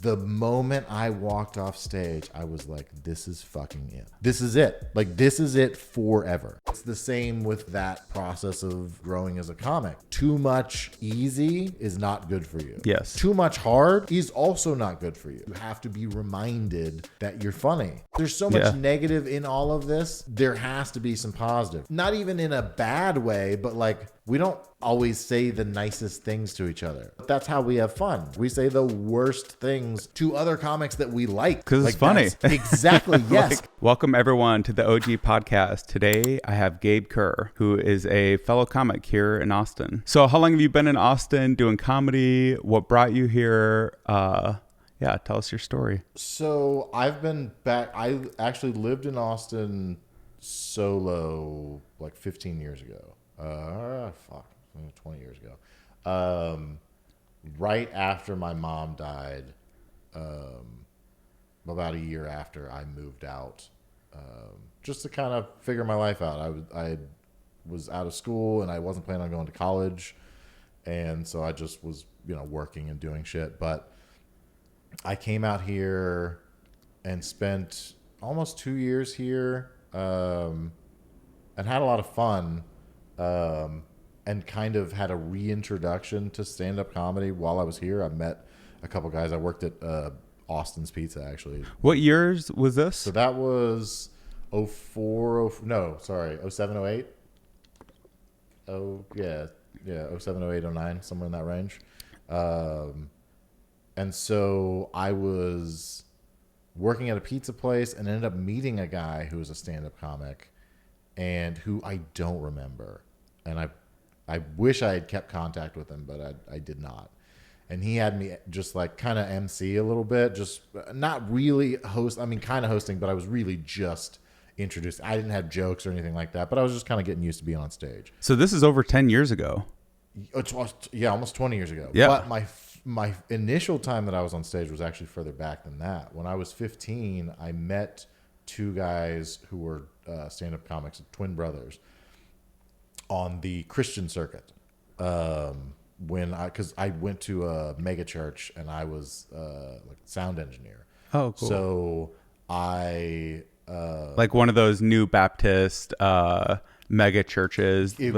The moment I walked off stage, I was like, this is fucking it. This is it. Like, this is it forever. It's the same with that process of growing as a comic. Too much easy is not good for you. Yes. Too much hard is also not good for you. You have to be reminded that you're funny. There's so much negative in all of this. There has to be some positive. Not even in a bad way, but like, we don't always say the nicest things to each other. That's how we have fun. We say the worst things to other comics that we like. Because it's funny. Exactly, yes. Welcome everyone to the OG podcast. Today I have Gabe K, who is a fellow comic here in Austin. So how long have you been in Austin doing comedy? What brought you here? Yeah, tell us your story. So I've been back. I actually lived in Austin solo like 15 years ago. 20 years ago. Right after my mom died, about a year after, I moved out, just to kind of figure my life out. I was out of school and I wasn't planning on going to college, and so I just was, working and doing shit. But I came out here and spent almost 2 years here, and had a lot of fun. And kind of had a reintroduction to stand-up comedy while I was here. I met a couple guys. I worked at Austin's Pizza, actually. What years was this? So that was 07, 08. Oh, yeah, 07, 08, 09, somewhere in that range. And so I was working at a pizza place and ended up meeting a guy who was a stand-up comic and who I don't remember. And I wish I had kept contact with him, but I did not. And he had me just like kind of MC a little bit, just not really host. I mean, kind of hosting, but I was really just introduced. I didn't have jokes or anything like that, but I was just kind of getting used to being on stage. So this is over 10 years ago. Yeah, almost 20 years ago. Yeah. But my initial time that I was on stage was actually further back than that. When I was 15, I met two guys who were stand-up comics, twin brothers, on the Christian circuit. Because I went to a mega church and I was like sound engineer. Oh, cool. So I like one of those new Baptist mega churches. Or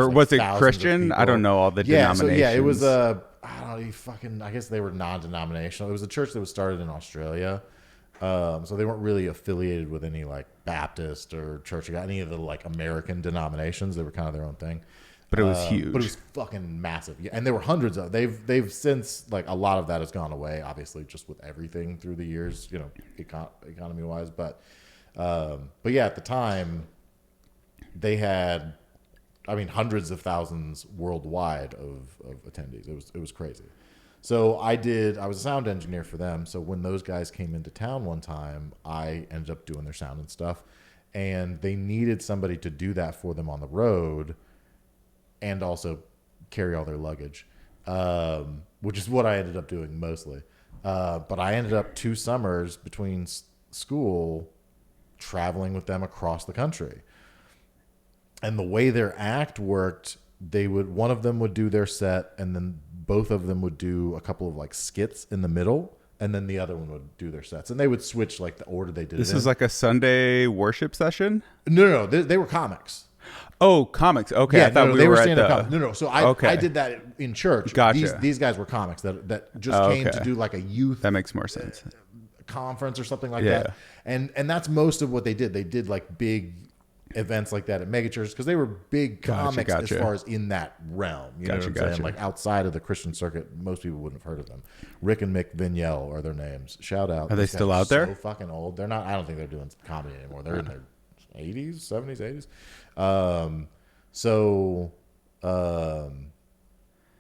was it Christian? I don't know all the denominations. So it was I guess they were non-denominational. It was a church that was started in Australia. So they weren't really affiliated with any like Baptist or Church of God, any of the like American denominations. They were kind of their own thing. But it was huge. But it was fucking massive. Yeah, and there were hundreds of. They've since, like, a lot of that has gone away, obviously, just with everything through the years, economy wise. But yeah, at the time, they had, hundreds of thousands worldwide of attendees. It was crazy. So I was a sound engineer for them. So when those guys came into town one time, I ended up doing their sound and stuff. And they needed somebody to do that for them on the road and also carry all their luggage, which is what I ended up doing mostly. But I ended up 2 summers between school traveling with them across the country. And the way their act worked, one of them would do their set, and then both of them would do a couple of like skits in the middle, and then the other one would do their sets, and they would switch like the order they did. This is like a Sunday worship session? No, they were comics. Oh, comics. Okay, yeah, I thought they were at stand-up the... comics. No. So I did that in church. Gotcha. These guys were comics that just came to do like a youth. That makes more sense. Conference or something like that, and that's most of what they did. They did like big events like that at megachurches because they were big comics as far as in that realm. You know what I'm saying? Like outside of the Christian circuit, most people wouldn't have heard of them. Rick and Mick Vignell are their names. Shout out. Are they still out there? So fucking old. They're not. I don't think they're doing comedy anymore. They're in their 80s, 70s, 80s.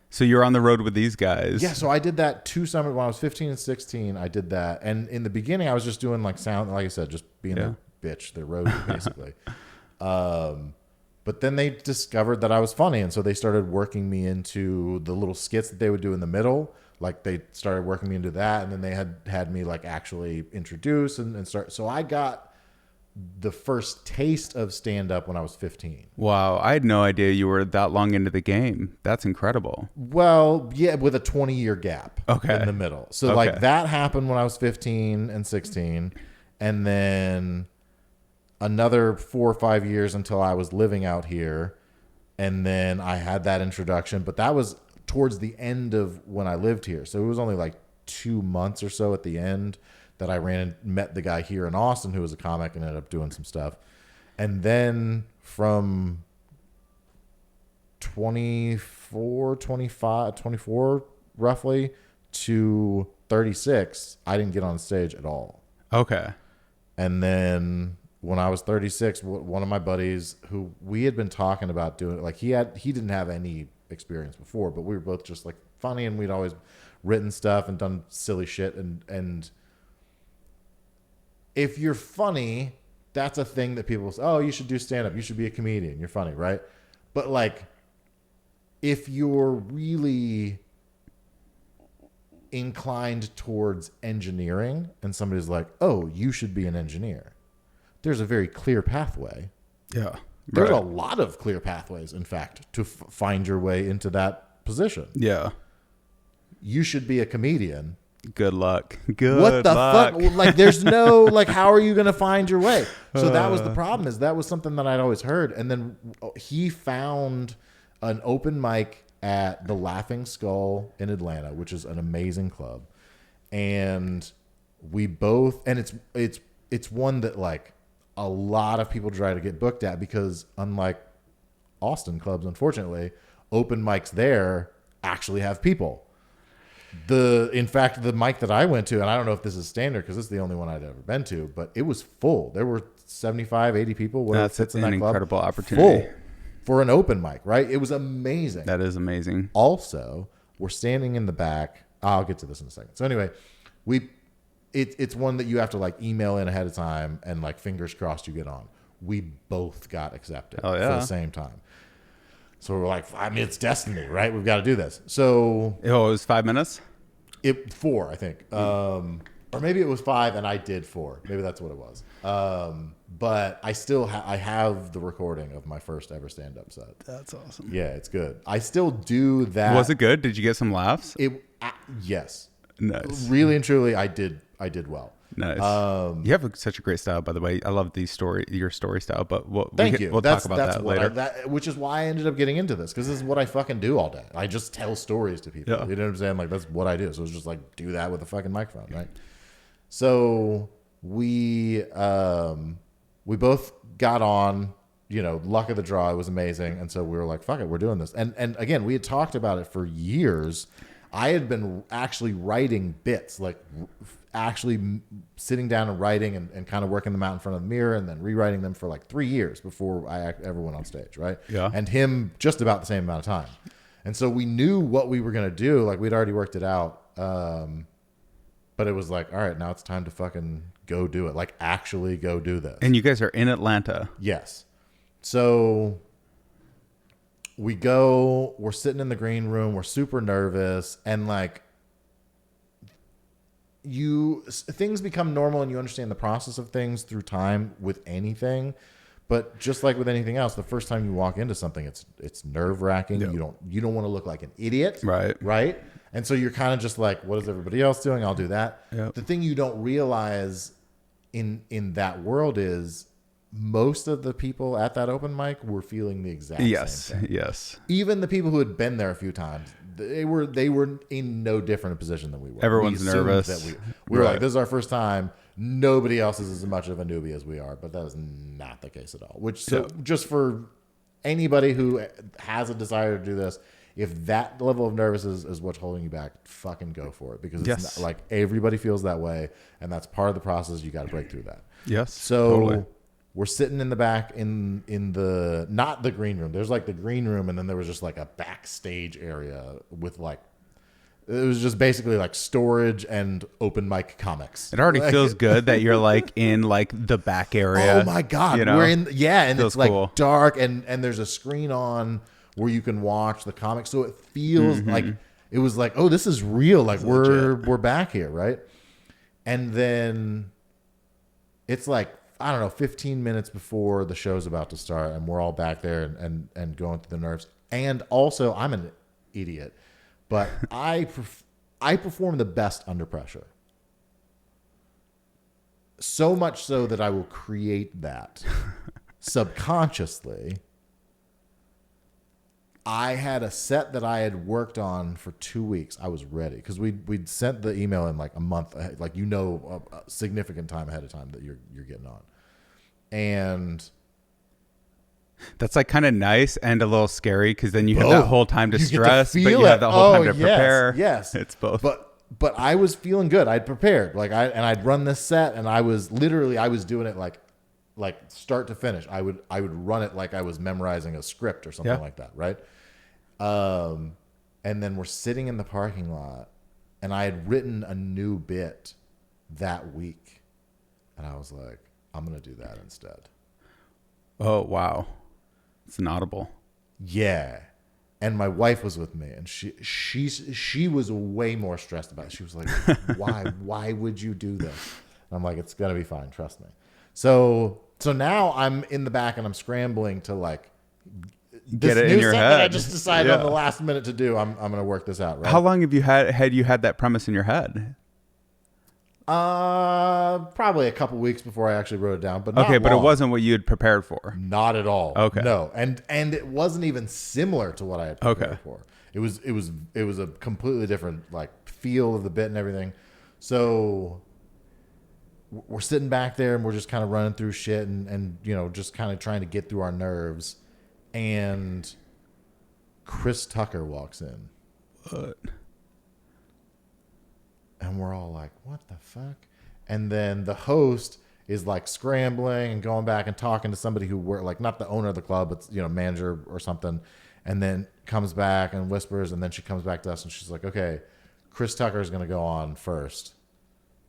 So you're on the road with these guys. Yeah, so I did that 2 summers when I was 15 and 16. I did that. And in the beginning, I was just doing like sound, like I said, just being a bitch, the road basically. But then they discovered that I was funny. And so they started working me into the little skits that they would do in the middle. Like they started working me into that. And then they had me like actually introduce and start. So I got the first taste of stand-up when I was 15. Wow, I had no idea you were that long into the game. That's incredible. Well, yeah, with a 20-year gap Okay. in the middle. So Okay. like that happened when I was 15 and 16, and then another 4 or 5 years until I was living out here, and then I had that introduction, but that was towards the end of when I lived here. So it was only like 2 months or so at the end that I met the guy here in Austin who was a comic and ended up doing some stuff. And then from 24 roughly to 36, I didn't get on stage at all. Okay. And then when I was 36, one of my buddies who we had been talking about doing it, like he didn't have any experience before, but we were both just like funny, and we'd always written stuff and done silly shit. And if you're funny, that's a thing that people say, oh, you should do stand-up. You should be a comedian. You're funny, right? But like, if you're really inclined towards engineering and somebody's like, oh, you should be an engineer, there's a very clear pathway. Yeah. There's a lot of clear pathways, in fact, to find your way into that position. Yeah. You should be a comedian. Good luck. Good What the luck. fuck? Like, there's no, like, how are you going to find your way? So that was the problem, is that was something that I'd always heard. And then he found an open mic at the Laughing Skull in Atlanta, which is an amazing club. And we both, and it's one that like a lot of people try to get booked at, because unlike Austin clubs, unfortunately, open mics there actually have people. In fact, the mic that I went to, and I don't know if this is standard because this is the only one I'd ever been to, but it was full. There were 75, 80 people. Whatever fits in that club. That's an incredible opportunity. Full for an open mic, right? It was amazing. That is amazing. Also, we're standing in the back. I'll get to this in a second. So anyway, it's one that you have to like email in ahead of time, and like fingers crossed you get on. We both got accepted for the same time. So we're like, I mean, it's destiny, right? We've got to do this. So it was 5 minutes? 4, I think. Or maybe it was 5 and I did 4. Maybe that's what it was. But I still I have the recording of my first ever stand-up set. That's awesome. Yeah, it's good. I still do that. Was it good? Did you get some laughs? Yes. Nice. Really and truly, I did well. Nice. You have such a great style, by the way. I love your story style, but thank you. We'll talk about that later. Which is why I ended up getting into this, because this is what I fucking do all day. I just tell stories to people. Yeah. You know what I'm saying? Like, that's what I do. So it's just like, do that with a fucking microphone, right? So we both got on, luck of the draw. It was amazing. And so we were like, fuck it, we're doing this. And again, we had talked about it for years. I had been actually writing bits, like actually sitting down and writing and kind of working them out in front of the mirror and then rewriting them for like 3 years before I ever went on stage, right? Yeah. And him just about the same amount of time. And so we knew what we were going to do. Like, we'd already worked it out. But it was like, all right, now it's time to fucking go do it. Like, actually go do this. And you guys are in Atlanta. Yes. So we're sitting in the green room. We're super nervous. And like, things become normal and you understand the process of things through time with anything. But just like with anything else, the first time you walk into something, it's nerve wracking. Yep. You don't want to look like an idiot. Right. And so you're kind of just like, what is everybody else doing? I'll do that. Yep. The thing you don't realize in that world is most of the people at that open mic were feeling the exact same thing. Yes. Even the people who had been there a few times, they were in no different a position than we were. Everyone's nervous. That we were like, this is our first time. Nobody else is as much of a newbie as we are, but that is not the case at all. Just for anybody who has a desire to do this, if that level of nervousness is what's holding you back, fucking go for it, because it's not, like, everybody feels that way, and that's part of the process. You got to break through that. Yes. So totally. We're sitting in the back in the, not the green room. There's like the green room, and then there was just like a backstage area with like, it was just basically like storage and open mic comics. It already feels good that you're like in like the back area. Oh my God. We're in, and feels it's like cool. dark, and there's a screen on where you can watch the comics. So it feels like, it was like, oh, this is real. Like, we're back here. Right. And then it's like, I don't know, 15 minutes before the show's about to start, and we're all back there and going through the nerves. And also, I'm an idiot, but I perform the best under pressure. So much so that I will create that subconsciously. I had a set that I had worked on for 2 weeks. I was ready because we'd sent the email in like a month ahead, like a significant time ahead of time that you're getting on, and that's like kind of nice and a little scary because then you have that whole time to stress, but you have the whole time to prepare. Yes, it's both. But I was feeling good. I'd prepared, I'd run this set, and I was doing it like start to finish. I would run it like I was memorizing a script or something like that, right? And then we're sitting in the parking lot, and I had written a new bit that week, and I was like, I'm gonna do that instead. Oh wow, it's an audible. Yeah. And my wife was with me, and she was way more stressed about it. She was like, why would you do this? And I'm like, it's gonna be fine, trust me. So now I'm in the back and I'm scrambling to like get it in your head. That I just decided on the last minute to do. I'm gonna work this out. Right? How long have you had that premise in your head? Probably a couple weeks before I actually wrote it down, but not okay, but long. it wasn't what you had prepared for. Not at all. Okay, no, and it wasn't even similar to what I had prepared for. It was a completely different like feel of the bit and everything. So we're sitting back there and we're just kind of running through shit and just kind of trying to get through our nerves, and Chris Tucker walks in. What? And we're all like, what the fuck? And then the host is like scrambling and going back and talking to somebody who were like, not the owner of the club, but manager or something. And then comes back and whispers. And then she comes back to us and she's like, okay, Chris Tucker is going to go on first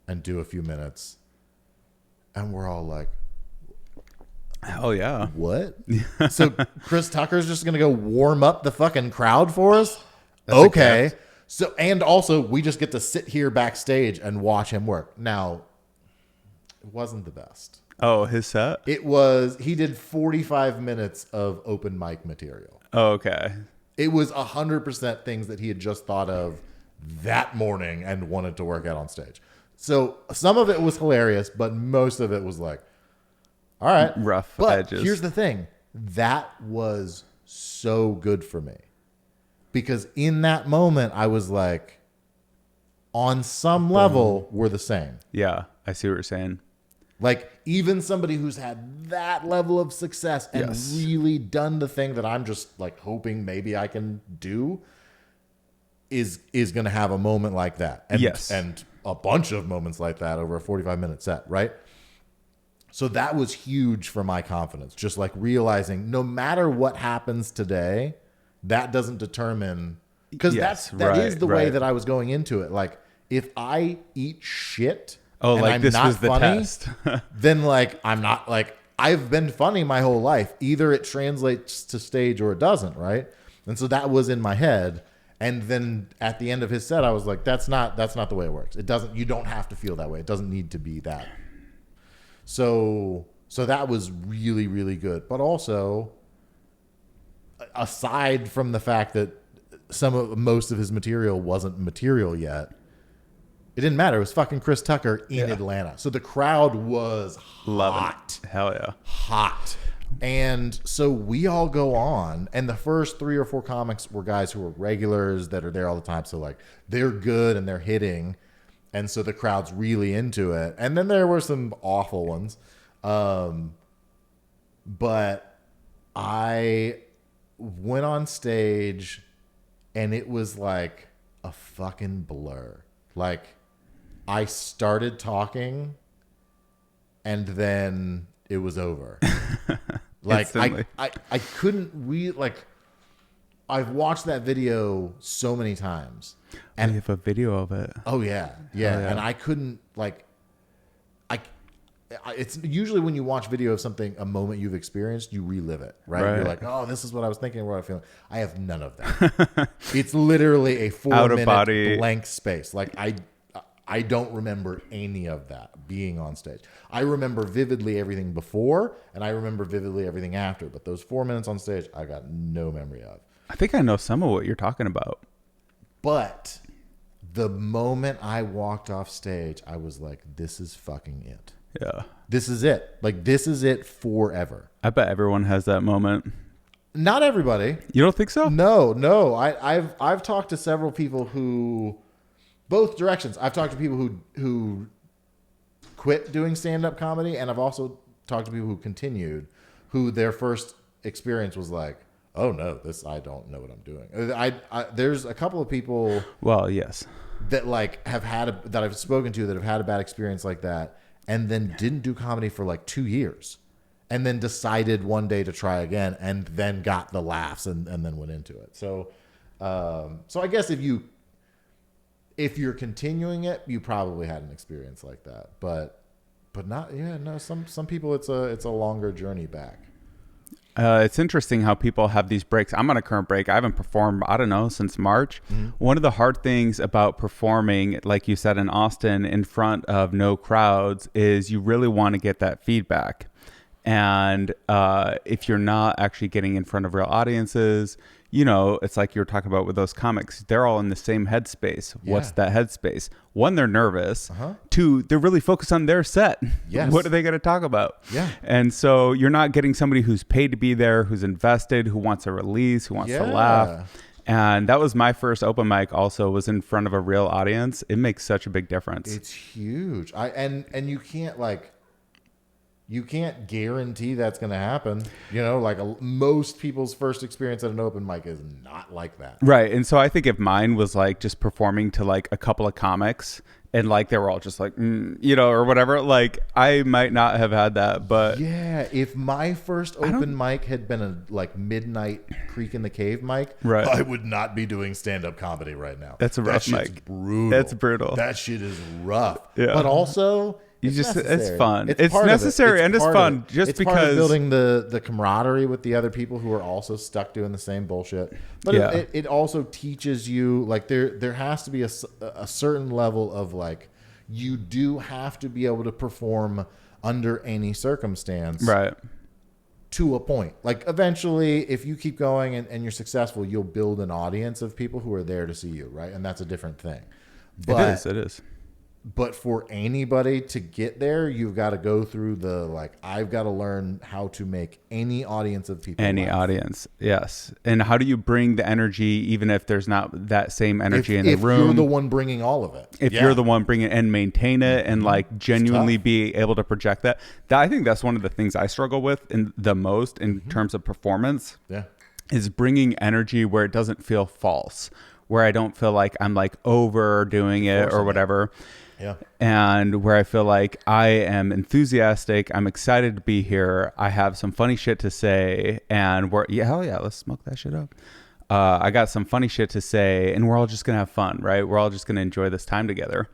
and do a few minutes. And we're all like, hell yeah. What? So Chris Tucker's just going to go warm up the fucking crowd for us? That's okay. So, and also we just get to sit here backstage and watch him work. Now, it wasn't the best. Oh, his set? He did 45 minutes of open mic material. Oh, okay. It was 100% things that he had just thought of that morning and wanted to work out on stage. So some of it was hilarious, but most of it was like, all right. Rough but edges. Here's the thing. That was so good for me. Because in that moment, I was like, on some level, we're the same. Yeah, I see what you're saying. Like, even somebody who's had that level of success and really done the thing that I'm just like hoping maybe I can do is going to have a moment like that. And, and a bunch of moments like that over a 45-minute set, right? So that was huge for my confidence. Just like realizing no matter what happens today, that doesn't determine, because that is the way that I was going into it. Like, if I eat shit, and like I'm this not was the funny, test. then like I'm not like I've been funny my whole life. Either it translates to stage or it doesn't, right? And so that was in my head. And then at the end of his set, I was like, that's not the way it works. It doesn't. You don't have to feel that way. It doesn't need to be that. So that was really, really good. But also, aside from the fact that most of his material wasn't material yet, it didn't matter. It was fucking Chris Tucker in Atlanta. So the crowd was hot. Hell yeah. Hot. And so we all go on, and the first 3 or 4 comics were guys who were regulars that are there all the time. So like they're good and they're hitting. And so the crowd's really into it. And then there were some awful ones. But I went on stage and it was like a fucking blur. Like, I started talking and then it was over. Like, I couldn't really, like, I've watched that video so many times. And you have a video of it. Oh, yeah. Yeah. And I couldn't, like, it's usually when you watch video of something, a moment you've experienced, you relive it, right? You're like, oh, this is what I was thinking, what I feel. I have none of that. It's literally a 4-minute blank space. Like, I I don't remember any of that being on stage. I remember vividly everything before, and I remember vividly everything after. But those 4 minutes on stage, I got no memory of. I think I know some of what you're talking about. But the moment I walked off stage, I was like, this is fucking it. Yeah. This is it. Like, this is it forever. I bet everyone has that moment. Not everybody. You don't think so? No. I've talked to several people who, both directions. I've talked to people who quit doing stand-up comedy, and I've also talked to people who continued, who their first experience was like, oh no, I don't know what I'm doing. There's a couple of people. Well, yes. That like that I've spoken to that have had a bad experience like that, and then didn't do comedy for like 2 years, and then decided one day to try again, and then got the laughs and then went into it. So I guess if you're continuing it, you probably had an experience like that, but not. Yeah, no. Some people it's a longer journey back. It's interesting how people have these breaks. I'm on a current break. I haven't performed, I don't know, since March. Mm-hmm. One of the hard things about performing, like you said, in Austin in front of no crowds is you really want to get that feedback. And if you're not actually getting in front of real audiences, you know, it's like you were talking about with those comics. They're all in the same headspace. Yeah. What's that headspace? One, they're nervous. Uh-huh. Two, they're really focused on their set. Yes. What are they going to talk about? Yeah. And so you're not getting somebody who's paid to be there, who's invested, who wants a release, who wants to laugh. And that was my first open mic also, was in front of a real audience. It makes such a big difference. It's huge. And you can't you can't guarantee that's going to happen. You know, like most people's first experience at an open mic is not like that. Right. And so I think if mine was like just performing to like a couple of comics and like they were all just like, you know, or whatever, like I might not have had that. But yeah, if my first open mic had been a like midnight Creek in the Cave mic, right, I would not be doing stand-up comedy right now. That's a rough mic. Brutal. That's brutal. That shit is rough. Yeah. But also... It's fun. It's necessary and it's fun. Just because part of building the camaraderie with the other people who are also stuck doing the same bullshit. But it also teaches you, like, there has to be a certain level of like, you do have to be able to perform under any circumstance, right? To a point. Like eventually, if you keep going and you're successful, you'll build an audience of people who are there to see you, right? And that's a different thing. But it is. But for anybody to get there, you've got to go through I've got to learn how to make any audience of people. Any laugh. Audience, yes. And how do you bring the energy, even if there's not that same energy in the room? If you're the one bringing all of it. If you're the one bringing it and maintain it and like genuinely be able to project that. I think that's one of the things I struggle with the most in terms of performance. Yeah. Is bringing energy where it doesn't feel false, where I don't feel like I'm like overdoing it or whatever. Yeah. And where I feel like I am enthusiastic, I'm excited to be here, I have some funny shit to say, and hell yeah, let's smoke that shit up. I got some funny shit to say, and we're all just gonna have fun, right? We're all just gonna enjoy this time together.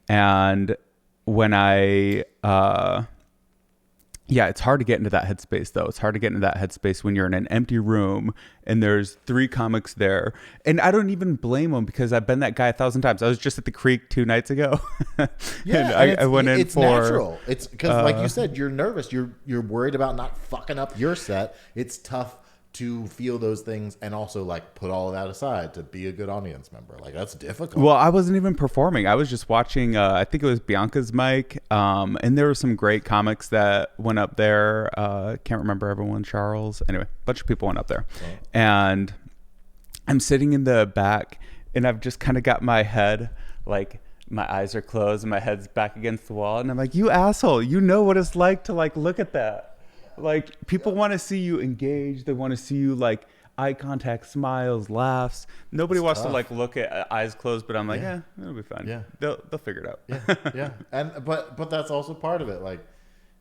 And when it's hard to get into that headspace, though. It's hard to get into that headspace when you're in an empty room and there's 3 comics there. And I don't even blame them because I've been that guy 1,000 times. I was just at the Creek 2 nights ago. Yeah, and I went in it's natural. It's because, like you said, you're nervous. You're worried about not fucking up your set. It's tough to feel those things and also like put all of that aside to be a good audience member. Like that's difficult. Well, I wasn't even performing. I was just watching, I think it was Bianca's mic. And there were some great comics that went up there. Can't remember everyone, Charles. Anyway, a bunch of people went up there. Oh. And I'm sitting in the back and I've just kind of got my head, like my eyes are closed and my head's back against the wall. And I'm like, you asshole, you know what it's like to like, look at that. Like people want to see you engaged. They want to see you like eye contact, smiles, laughs. Nobody wants to like look at eyes closed, but I'm like, it'll be fine. Yeah, they'll figure it out. Yeah. And but that's also part of it. Like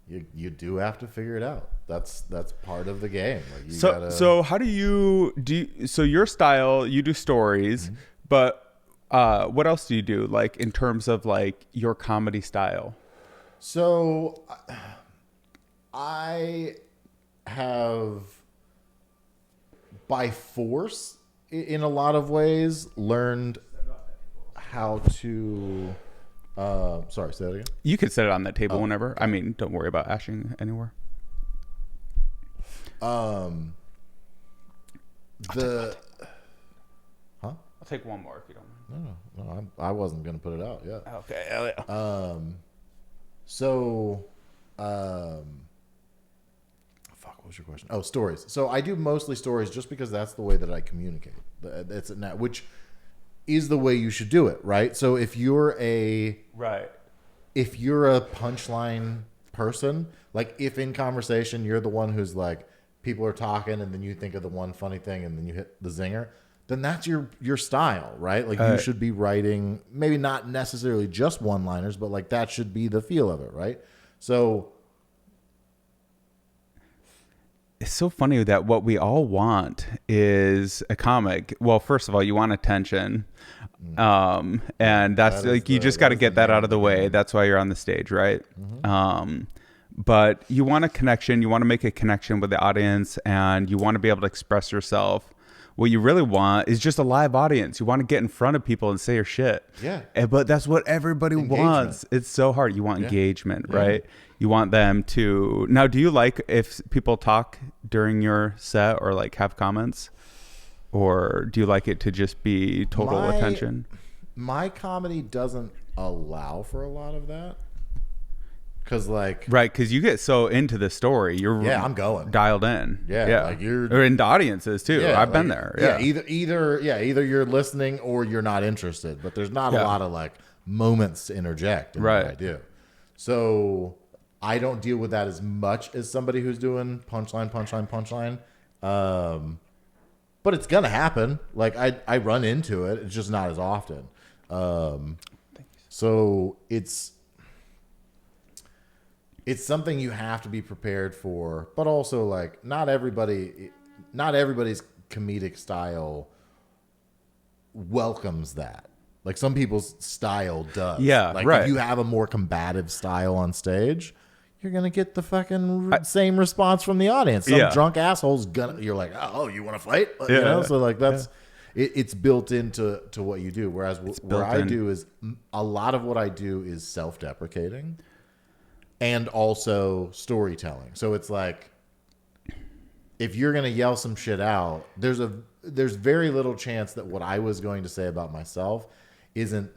you do have to figure it out. That's part of the game. Like so how do you so your style? You do stories, but what else do you do? Like in terms of like your comedy style? So. I have, by force, in a lot of ways, learned how to Sorry, say that again. You could set it on that table whenever. I mean, don't worry about ashing anywhere. Huh? I'll take one more if you don't mind. No, I wasn't gonna put it out yet. Okay, hell yeah. Fuck, what was your question? Oh, stories. So I do mostly stories just because that's the way that I communicate. Which is the way you should do it, right? So if you're a punchline person, like if in conversation you're the one who's like, people are talking and then you think of the one funny thing and then you hit the zinger, then that's your style, right? Like you should be writing maybe not necessarily just one-liners, but like that should be the feel of it, right? So it's so funny that what we all want is a comic. Well, first of all, you want attention. And that's like, you just got to get that out of the way. That's why you're on the stage, right? But you want a connection. You want to make a connection with the audience and you want to be able to express yourself. What you really want is just a live audience. You want to get in front of people and say your shit. Yeah. But that's what everybody wants. It's so hard. You want engagement, right? You want them to... Now, do you like if people talk during your set or like have comments? Or do you like it to just be total attention? My comedy doesn't allow for a lot of that. Because like... Right, because you get so into the story. I'm going. Dialed in. Yeah. Like you're... Or into audiences too. Yeah, I've been there. Yeah. Either you're listening or you're not interested. But there's not a lot of like moments to interject in what I do. So I don't deal with that as much as somebody who's doing punchline. But it's gonna happen. Like I run into it. It's just not as often. So it's something you have to be prepared for. But also like not everybody's comedic style welcomes that. Like some people's style does. Yeah, like right. If you have a more combative style on stage, you're gonna get the fucking same response from the audience. Some drunk asshole's gonna. You're like, oh, you want to fight? You know, so like that's it's built into what you do. Whereas what I do is a lot of what I do is self-deprecating, and also storytelling. So it's like if you're gonna yell some shit out, there's very little chance that what I was going to say about myself isn't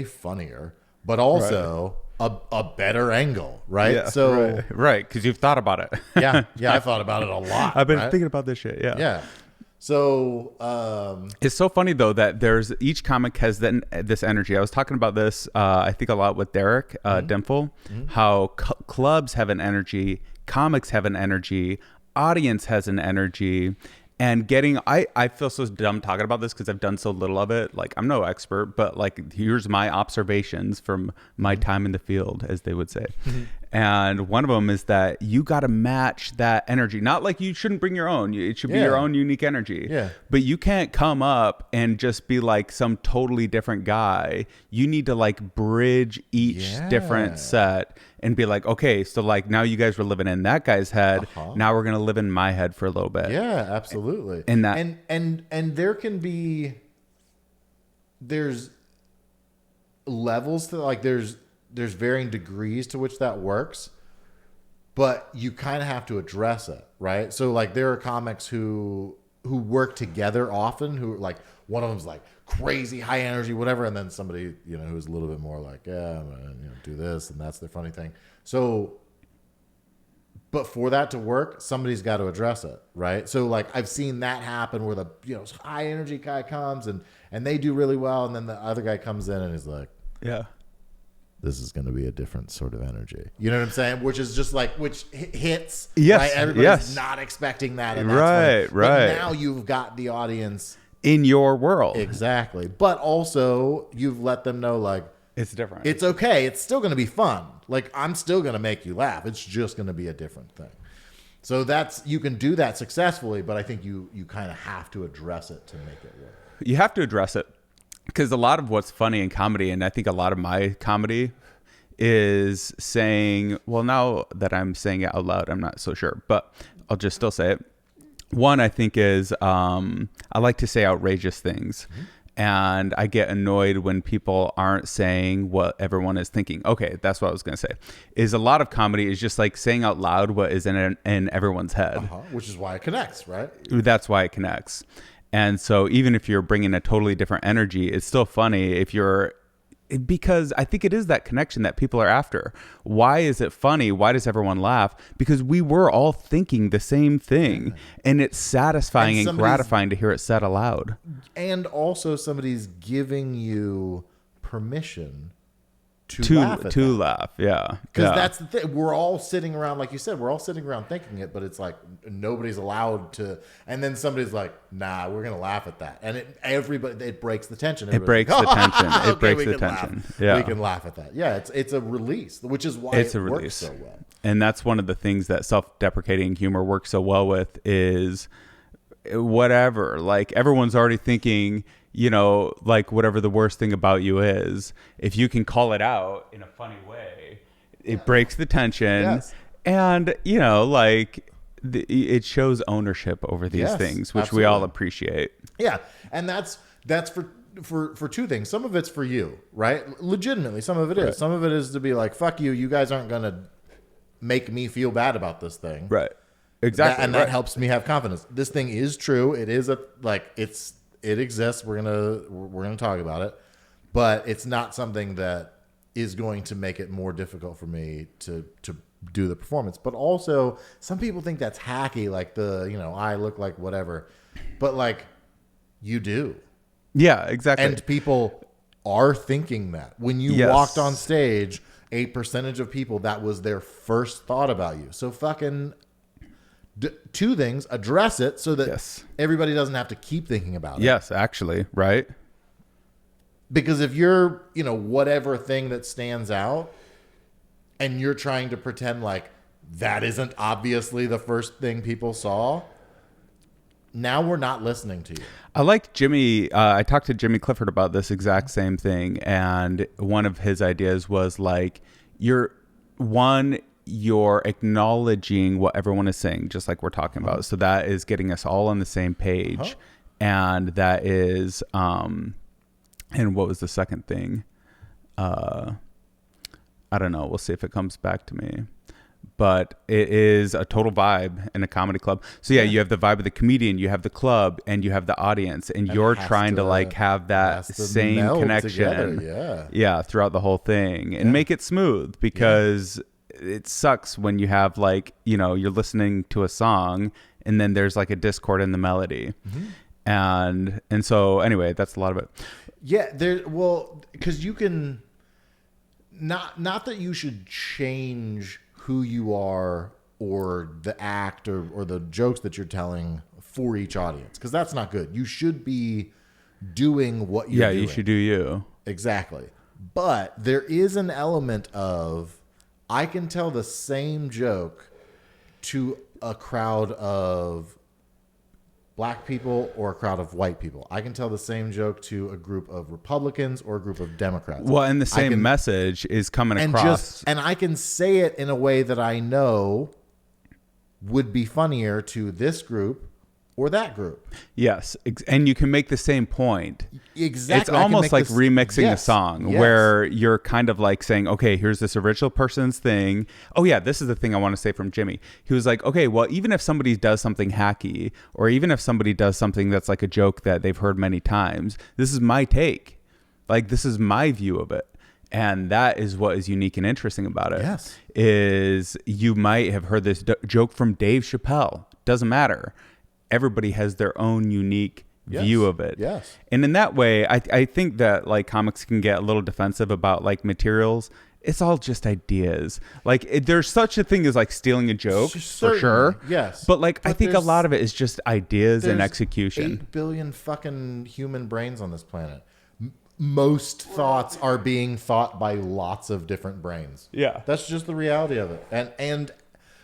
funnier, but also. A better angle, right? Yeah, so right, because you've thought about it. yeah, I thought about it a lot. I've been thinking about this shit. Yeah. So it's so funny though that each comic has this energy. I was talking about this, I think a lot with Derek Dimple, how clubs have an energy, comics have an energy, audience has an energy. And I feel so dumb talking about this because I've done so little of it. Like, I'm no expert, but like, here's my observations from my time in the field, as they would say. And one of them is that you got to match that energy. Not like you shouldn't bring your own. It should be your own unique energy. Yeah. But you can't come up and just be like some totally different guy. You need to like bridge each different set and be like, okay, so like now you guys were living in that guy's head. Now we're going to live in my head for a little bit. Yeah, absolutely. And that, and there can be, there's levels to like, there's varying degrees to which that works, but you kind of have to address it, right? So like there are comics who work together often, who like one of them's like crazy high energy, whatever, and then somebody who's a little bit more like, yeah, I'm gonna do this, and that's the funny thing. So, but for that to work, somebody's got to address it, right? So like I've seen that happen where the high energy guy comes and they do really well, and then the other guy comes in and is like, this is going to be a different sort of energy. You know what I'm saying? Which is just like, which hits. Yes. Right? Everybody's not expecting that. And that's right. funny. But now you've got the audience in your world. Exactly. But also you've let them know like, it's different. It's okay. It's still going to be fun. Like I'm still going to make you laugh. It's just going to be a different thing. So you can do that successfully, but I think you kind of have to address it to make it work. You have to address it. Because a lot of what's funny in comedy, and I think a lot of my comedy is saying, well, now that I'm saying it out loud, I'm not so sure, but I'll just still say it. One, I think is I like to say outrageous things. And I get annoyed when people aren't saying what everyone is thinking. Okay, that's what I was going to say. Is a lot of comedy is just like saying out loud what is in everyone's head. Which is why it connects, right? That's why it connects. And so even if you're bringing a totally different energy, it's still funny if you're, because I think it is that connection that people are after. Why is it funny? Why does everyone laugh? Because we were all thinking the same thing, and it's satisfying and gratifying to hear it said aloud. And also somebody's giving you permission to laugh. Yeah. Because that's the thing. We're all sitting around, like you said, we're all sitting around thinking it, but it's like nobody's allowed to. And then somebody's like, nah, we're going to laugh at that. And it breaks the tension. It breaks the tension. It breaks the tension. Yeah. We can laugh at that. Yeah, it's a release, which is why it works so well. And that's one of the things that self-deprecating humor works so well with is whatever. Like everyone's already thinking, like whatever the worst thing about you is, if you can call it out in a funny way, it breaks the tension. Yes. And, like it shows ownership over these things, which absolutely. we all appreciate. Yeah. And that's for two things. Some of it's for you, right? Legitimately, some of it is. Right. Some of it is to be like, fuck you. You guys aren't going to make me feel bad about this thing. Right. Exactly. That helps me have confidence. This thing is true. It is it exists. We're gonna talk about it, but it's not something that is going to make it more difficult for me to do the performance. But also, some people think that's hacky, like I look like whatever, but like you do. Yeah, exactly. And people are thinking that when you walked on stage, a percentage of people that was their first thought about you. So fucking. Two things, address it so that everybody doesn't have to keep thinking about it. Yes, actually, right? Because if you're, whatever thing that stands out and you're trying to pretend like that isn't obviously the first thing people saw, now we're not listening to you. I like Jimmy. I talked to Jimmy Clifford about this exact same thing. And one of his ideas was like, you're acknowledging what everyone is saying, just like we're talking about. So that is getting us all on the same page. And that is, and what was the second thing? I don't know. We'll see if it comes back to me. But it is a total vibe in a comedy club. So yeah, you have the vibe of the comedian, you have the club, and you have the audience, and you're trying to like have that same connection, throughout the whole thing, and make it smooth, because it sucks when you have like, you're listening to a song and then there's like a discord in the melody. And so anyway, that's a lot of it. Yeah, because you can not that you should change who you are or the act or the jokes that you're telling for each audience, because that's not good. You should be doing what you're doing. You should do you. Exactly. But there is an element of, I can tell the same joke to a crowd of black people or a crowd of white people. I can tell the same joke to a group of Republicans or a group of Democrats. Well, and the same message is coming across. And I can say it in a way that I know would be funnier to this group or that group. Yes. And you can make the same point. Exactly. It's almost like remixing a song where you're kind of like saying, okay, here's this original person's thing. Oh yeah, this is the thing I want to say from Jimmy. He was like, okay, well, even if somebody does something hacky, or even if somebody does something that's like a joke that they've heard many times, this is my take. Like, this is my view of it. And that is what is unique and interesting about it. Yes. Is you might have heard this joke from Dave Chappelle. Doesn't matter. Everybody has their own unique view of it. Yes. And in that way, I think that like comics can get a little defensive about like materials. It's all just ideas. Like there's such a thing as like stealing a joke for sure. Yes. But like, I think a lot of it is just ideas and execution. 8 billion fucking human brains on this planet. Most thoughts are being thought by lots of different brains. Yeah. That's just the reality of it. And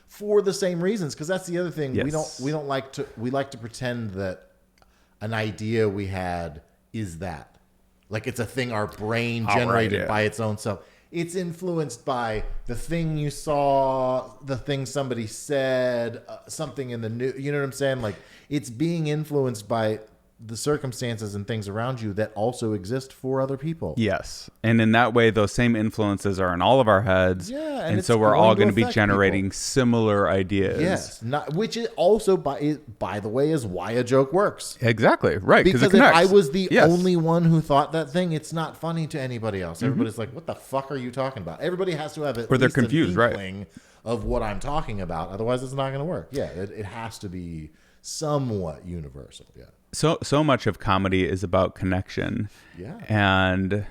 for the same reasons, because that's the other thing. Yes. We like to pretend that an idea we had is that. Like it's a thing our brain generated by its own self. It's influenced by the thing you saw, the thing somebody said, something in the news. You know what I'm saying? Like it's being influenced by the circumstances and things around you that also exist for other people. Yes. And in that way, those same influences are in all of our heads. Yeah. And so we're all going to be affect generating people. similar ideas. Yes. Which is also, by the way, is why a joke works. Exactly. Right. Because it if connects. I was the Yes. only one who thought that thing, it's not funny to anybody else. Everybody's like, what the fuck are you talking about? Everybody has to have at Or they're least an confused, right? inkling of what I'm talking about. Otherwise, it's not going to work. Yeah. It has to be somewhat universal. Yeah. So much of comedy is about connection. Yeah. And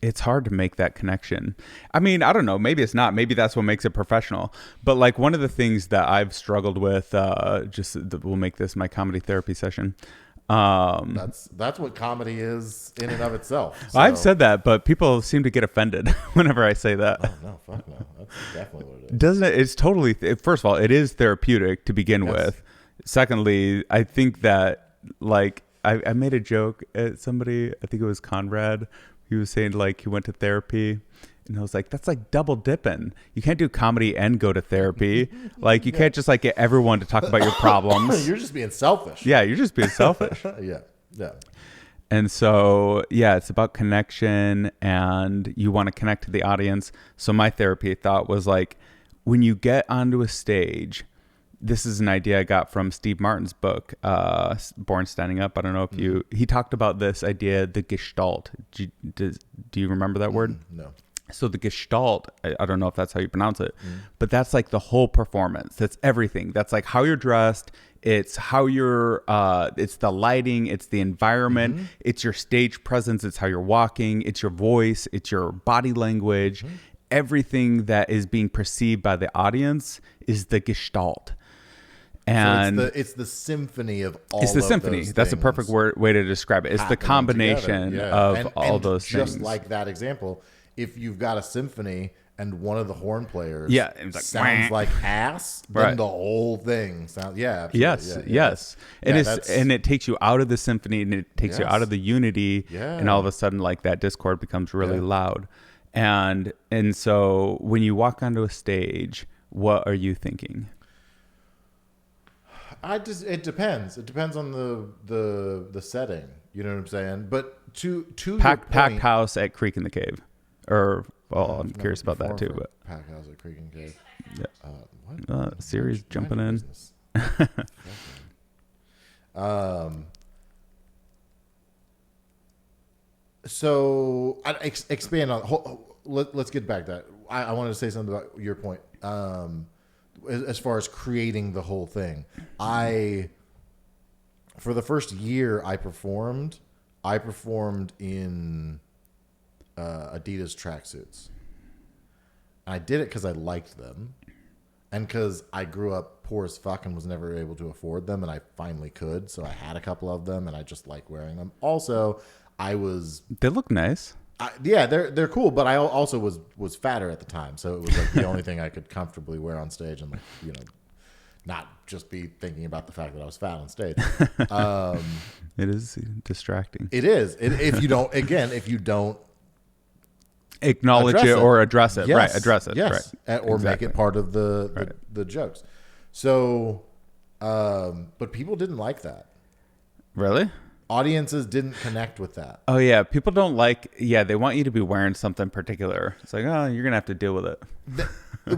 it's hard to make that connection. I mean, I don't know. Maybe it's not. Maybe that's what makes it professional. But like one of the things that I've struggled with, we'll make this my comedy therapy session. That's what comedy is in and of itself. So. I've said that, but people seem to get offended whenever I say that. Oh, no, fuck no. That's definitely what it is. Doesn't it? It's totally. First of all, it is therapeutic to begin with. Secondly, I think that like I made a joke at somebody. I think it was Conrad. He was saying like he went to therapy, and I was like, that's like double dipping. You can't do comedy and go to therapy. Like you can't just like get everyone to talk about your problems. You're just being selfish. Yeah, you're just being selfish. Yeah. And so, yeah, it's about connection and you want to connect to the audience. So my therapy thought was like, when you get onto a stage, this is an idea I got from Steve Martin's book, Born Standing Up. I don't know if he talked about this idea, the Gestalt. Do you remember that word? No. So the Gestalt, I don't know if that's how you pronounce it, but that's like the whole performance. That's everything. That's like how you're dressed. It's how you're, it's the lighting, it's the environment, it's your stage presence, it's how you're walking, it's your voice, it's your body language. Everything that is being perceived by the audience is the Gestalt. And so it's the symphony of all. It's the of symphony. those That's a things perfect way to describe it. It's the combination of all those things. Just like that example, if you've got a symphony and one of the horn players it's like, sounds like ass, then the whole thing sounds absolutely. Yes. And it takes you out of the symphony and it takes you out of the unity, and all of a sudden like that discord becomes really loud. And so when you walk onto a stage, what are you thinking? It depends. It depends on the setting. You know what I'm saying? But to packed your point, house at Creek in the Cave, or I'm curious about that too. But packed house at Creek and Cave. Yeah. What? Series jumping in. So I expand on. Let's get back to that. I wanted to say something about your point. As far as creating the whole thing, for the first year I performed in Adidas tracksuits. I did it because I liked them, and because I grew up poor as fuck and was never able to afford them, and I finally could. So I had a couple of them, and I just like wearing them. Also, They look nice. They're cool, but I also was fatter at the time, so it was like the only thing I could comfortably wear on stage, and like not just be thinking about the fact that I was fat on stage. It is distracting. It is. If you don't Acknowledge it or address it, right? Address it, yes, right? Or make it part of the jokes. So, but people didn't like that. Really? Audiences didn't connect with that. Oh yeah, people don't like. Yeah, they want you to be wearing something particular. It's like, oh, you're gonna have to deal with it.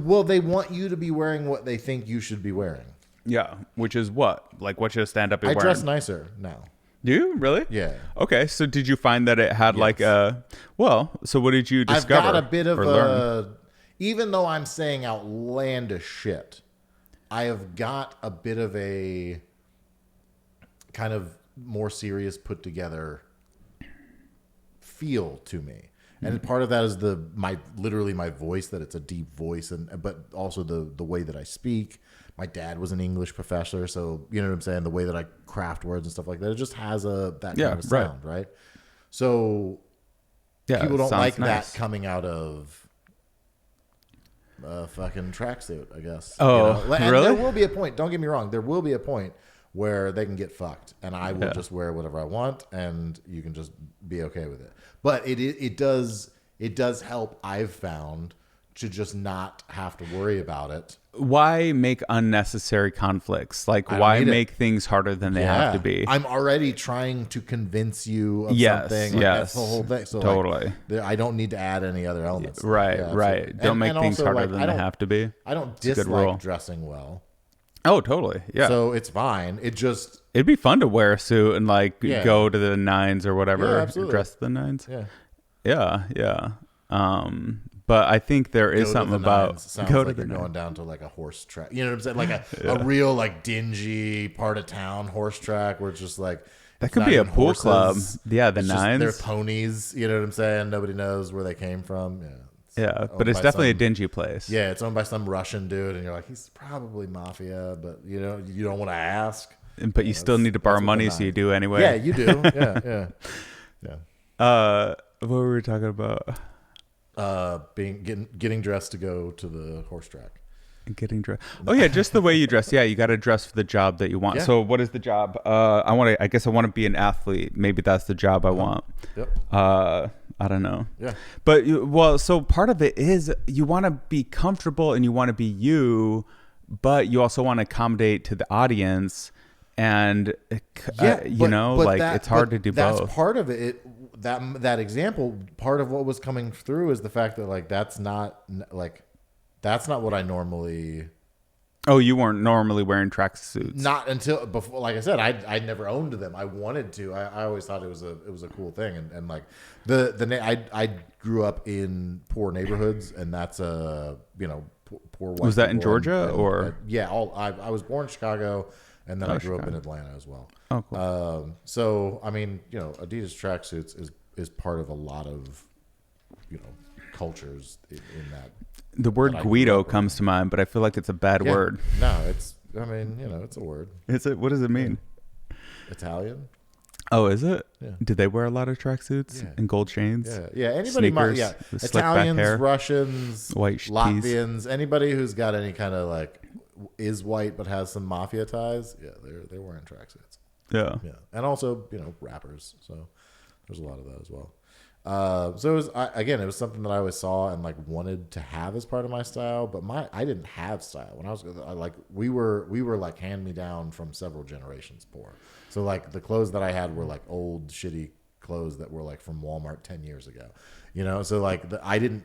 Well, they want you to be wearing what they think you should be wearing. Yeah, which is what? Like, what should a stand-up be wearing? I dress nicer now. Do you really? Yeah. Okay, so did you find that it had like a? Well, so what did you discover? I've got a bit of a. Even though I'm saying outlandish shit, I have got a bit of a kind of more serious, put together feel to me, and part of that is literally my voice, that it's a deep voice, but also the way that I speak. My dad was an English professor, so you know what I'm saying. The way that I craft words and stuff like that, it just has that kind of sound, right? So people don't like that coming out of a fucking tracksuit, I guess. Oh, and really? There will be a point. Don't get me wrong. There will be a point where they can get fucked, and I will just wear whatever I want, and you can just be okay with it. But it does help, I've found, to just not have to worry about it. Why make unnecessary conflicts? Like, I don't why need it. make things harder than they have to be? I'm already trying to convince you of Yes, something. Like, yes. that's the whole thing. So Totally. I don't need to add any other elements. Right, Yeah, right. absolutely. Don't make and things also, harder like, than they have to be. I don't a good rule. dislike dressing well. Oh, totally. Yeah. So it's fine. It just It'd be fun to wear a suit and like Yeah. go to the nines or whatever. Yeah, absolutely. Dress to the nines. yeah. Yeah. But I think there is Go to something the about nines sounds go like to the you're nines. going down to like a horse track. You know what I'm saying? Like a real like dingy part of town horse track where it's just like That it's could not be a even pool horses. club. Yeah, the It's just nines. they're ponies. You know what I'm saying? Nobody knows where they came from. Yeah. Yeah, owned but it's by definitely a some- dingy place. Yeah, it's owned by some Russian dude, and you're like, he's probably mafia, but you don't want to ask. But you still need to borrow that's what money, the so you nines- do anyway. Yeah, you do. Yeah. What were we talking about? Getting dressed to go to the horse track. Getting dressed. Oh yeah, just the way you dress. Yeah, you got to dress for the job that you want. Yeah. So what is the job? I guess I want to be an athlete. Maybe that's the job I want. Yep. I don't know. Yeah. But so part of it is you want to be comfortable and you want to be you, but you also want to accommodate to the audience. And But it's hard to do that's both. part of it. That example, part of what was coming through is the fact that like that's not what I normally. Oh, you weren't normally wearing tracksuits. Not until before, like I said, I never owned them. I wanted to. I always thought it was a cool thing, and like I grew up in poor neighborhoods, and that's poor white. Was that in people Georgia or? Yeah, I was born in Chicago, and then I grew up in Chicago. Atlanta as well. Oh, cool. So I mean, Adidas tracksuits is part of a lot of cultures in that. The word that I grew Guido up with. comes to mind, but I feel like it's a bad Yeah. word. No, it's a word. Is it? What does it mean? Italian. Oh, is it? Yeah. Did they wear a lot of tracksuits Yeah. and gold chains? Yeah. Anybody Sneakers, yeah. the slick back Italians, hair. Russians, White tees. Latvians, anybody who's got any kind of like is white but has some mafia ties. Yeah, they're wearing tracksuits. Yeah. Yeah, and also rappers. So there's a lot of that as well. So it was it was something that I always saw and like wanted to have as part of my style, but I didn't have style when I was we were like hand me down from several generations poor. So like the clothes that I had were like old shitty clothes that were like from Walmart 10 years ago, so like I didn't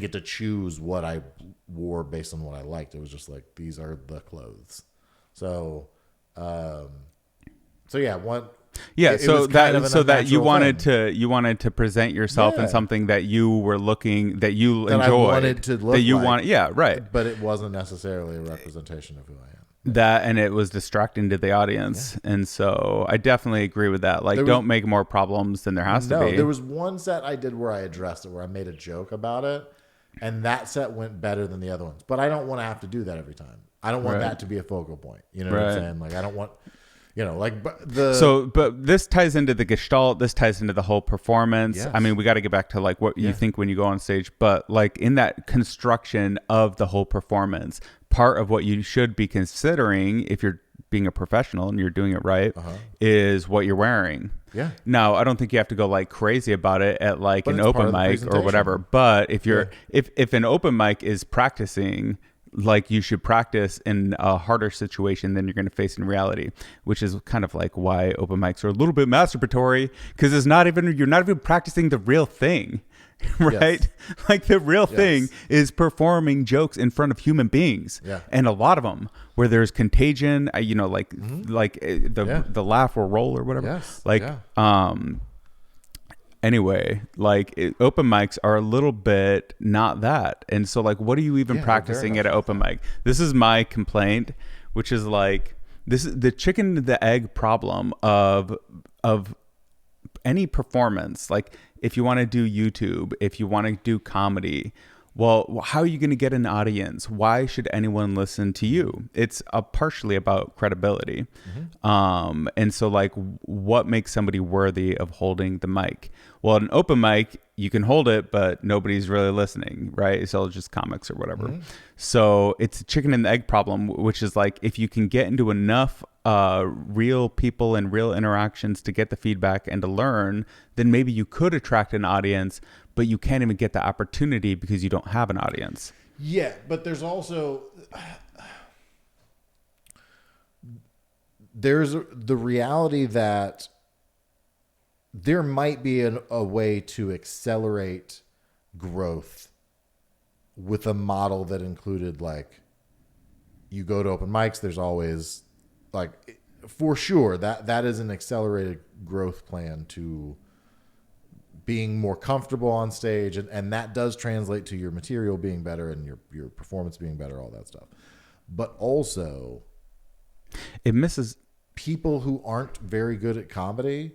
get to choose what I wore based on what I liked. It was just like these are the clothes. So yeah, it so was kind of an that you unnatural wanted to present yourself in Yeah. something that you were looking that you That I enjoyed wanted to look that you like. want right but it wasn't necessarily a representation of who I am. that and it was distracting to the audience and so I definitely agree with that. Like There don't make more problems than there has to be. There was one set I did where I addressed it, where I made a joke about it, and that set went better than the other ones. But I don't want to have to do that every time. I don't want Right. that to be a focal point. You know what Right. I'm saying? Like I don't want, but this ties into the Gestalt. This ties into the whole performance. Yes. I mean, we got to get back to like what you think when you go on stage, but like in that construction of the whole performance, part of what you should be considering if you're being a professional and you're doing it right is what you're wearing. Yeah. Now, I don't think you have to go like crazy about it at like But an it's part open of the mic or presentation. whatever. But if you're if an open mic is practicing, like you should practice in a harder situation than you're going to face in reality, which is kind of like why open mics are a little bit masturbatory, because you're not even practicing the real thing. Right? Yes. Like the real thing is performing jokes in front of human beings. Yeah. And a lot of them where there's contagion, the laugh or roll or whatever. Yes. Like, Yeah. Anyway, open mics are a little bit not that. And so like, what are you even Yeah, they're practicing very at an much open mic? This is my complaint, which is like, this is the chicken and the egg problem of any performance. Like if you want to do YouTube, if you want to do comedy, well, how are you going to get an audience? Why should anyone listen to you? It's partially about credibility. And so like what makes somebody worthy of holding the mic? Well, an open mic, you can hold it, but nobody's really listening, right? It's all just comics or whatever. Mm-hmm. So it's a chicken and the egg problem, which is like if you can get into enough real people and real interactions to get the feedback and to learn, then maybe you could attract an audience, but you can't even get the opportunity because you don't have an audience. Yeah, but there's also there's the reality that there might be a way to accelerate growth with a model that included, like, you go to open mics, there's always, like, for sure that is an accelerated growth plan to being more comfortable on stage, and that does translate to your material being better and your performance being better, all that stuff. But also, it misses people who aren't very good at comedy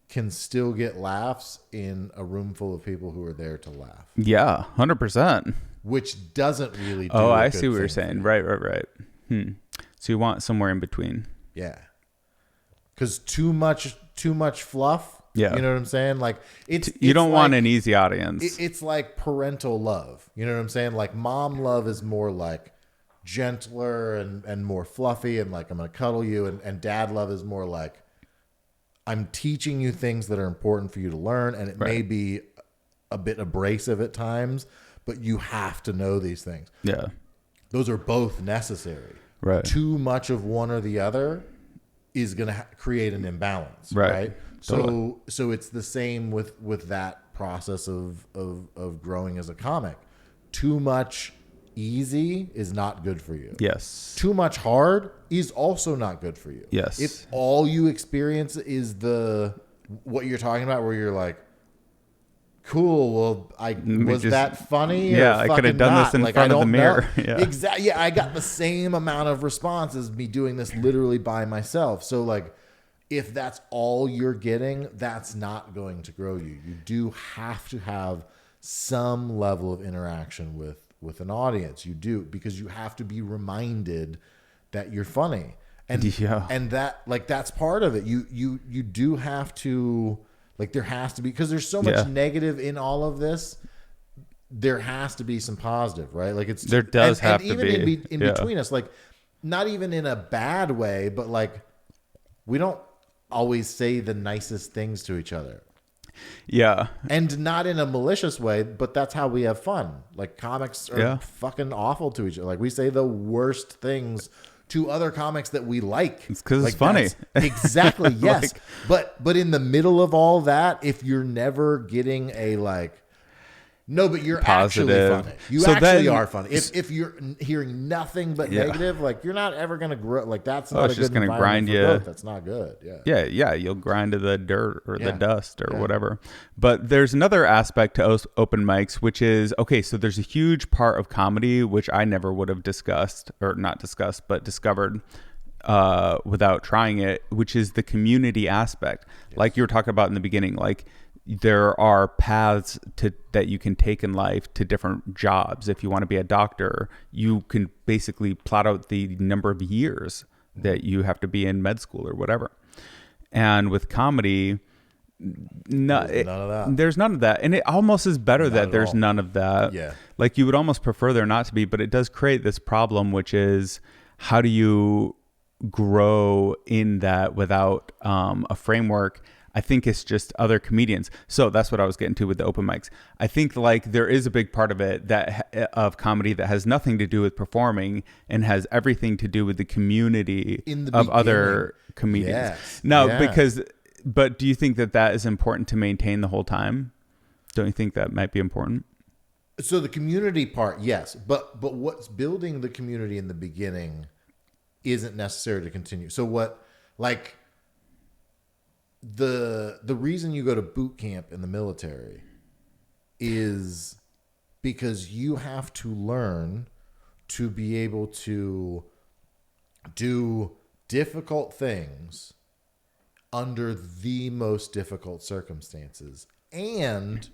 can still get laughs in a room full of people who are there to laugh. Yeah, 100%. Which doesn't really do Oh, a I good see what you're thing. saying. Right. So you want somewhere in between. Yeah. Because too much fluff. Yeah. You know what I'm saying? Like, you don't want an easy audience. It's like parental love. You know what I'm saying? Like, mom love is more like gentler and more fluffy and like, I'm going to cuddle you. And dad love is more like, I'm teaching you things that are important for you to learn. And it may be a bit abrasive at times, but you have to know these things. Yeah. Those are both necessary. Right. Too much of one or the other is going to create an imbalance. Right. Totally. So it's the same with that process of growing as a comic. Too much easy is not good for you. Yes. Too much hard is also not good for you. Yes. If all you experience is what you're talking about, where you're like, cool, well, that funny? Yeah, I could have done this in front of the mirror. Yeah. Exactly. Yeah, I got the same amount of response as me doing this literally by myself. So, like, if that's all you're getting, that's not going to grow you. You do have to have some level of interaction with an audience. You do, because you have to be reminded that you're funny. And and that, like, that's part of it. You do have to, like, there has to be, because there's so much negative in all of this. There has to be some positive, right? Like, there does have to even be in between us, like, not even in a bad way, but like, we don't always say the nicest things to each other. Yeah. And not in a malicious way, but that's how we have fun. Like, comics are fucking awful to each other. Like, we say the worst things to other comics that we like. It's because like, it's funny. Exactly. Yes. Like, but in the middle of all that, if you're never getting a, like, no, but you're positive. Actually funny. You so actually then, are funny. If you're hearing nothing but negative, like, you're not ever going to grow. Like, that's not a it's good just going to grind you. growth. That's not good. Yeah. Yeah. You'll grind to the dirt or the dust or whatever. But there's another aspect to open mics, which is, okay, so there's a huge part of comedy, which I never would have discussed, or not discussed, but discovered without trying it, which is the community aspect. Yes. Like you were talking about in the beginning, like, there are paths that you can take in life to different jobs. If you want to be a doctor, you can basically plot out the number of years that you have to be in med school or whatever. And with comedy, there's none of that. And it almost is better that there's none of that. Yeah. Like, you would almost prefer there not to be, but it does create this problem, which is, how do you grow in that without a framework? I think it's just other comedians. So that's what I was getting to with the open mics. I think, like, there is a big part of it of comedy that has nothing to do with performing and has everything to do with the community of other comedians. Yes. No, but do you think that is important to maintain the whole time? Don't you think that might be important? So the community part, yes, but what's building the community in the beginning isn't necessary to continue. So what, like, the reason you go to boot camp in the military is because you have to learn to be able to do difficult things under the most difficult circumstances, and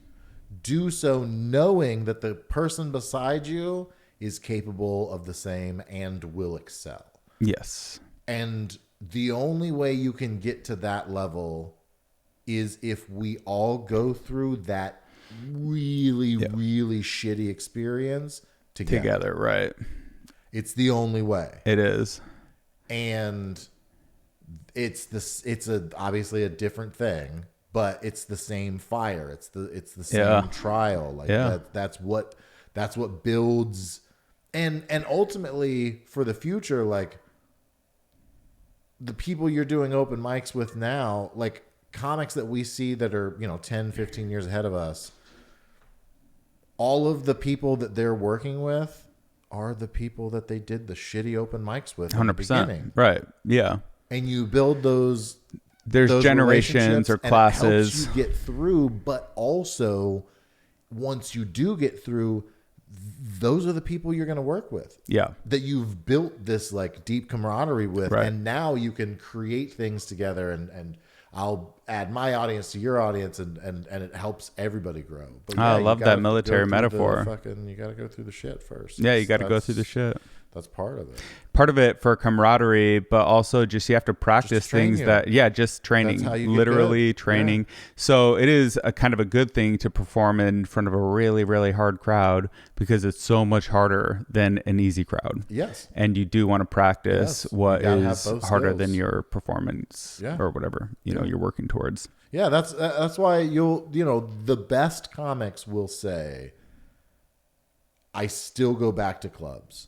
do so knowing that the person beside you is capable of the same and will excel. Yes. And the only way you can get to that level is if we all go through that really, really shitty experience together. Right. It's the only way. It is. And it's obviously a different thing, but it's the same fire. It's the same trial. Like that's what builds and ultimately for the future, like the people you're doing open mics with now, like comics that we see that are, 10, 15 years ahead of us, all of the people that they're working with are the people that they did the shitty open mics with 100%. In the beginning. Right. Yeah. And you build those generations or classes. And it helps you get through, but also once you do get through, those are the people you're going to work with. Yeah. That you've built this like deep camaraderie with. Right. And now you can create things together and I'll add my audience to your audience and it helps everybody grow. But I love that military metaphor. You got to go through the shit first. Yeah, you got to go through the shit. That's part of it. Part of it for camaraderie, but also just you have to practice things just training, literally training. Yeah. So it is a kind of a good thing to perform in front of a really, really hard crowd because it's so much harder than an easy crowd. Yes. And you do want to practice what is harder than your performance or whatever, you're working towards. Yeah, that's why the best comics will say, I still go back to clubs.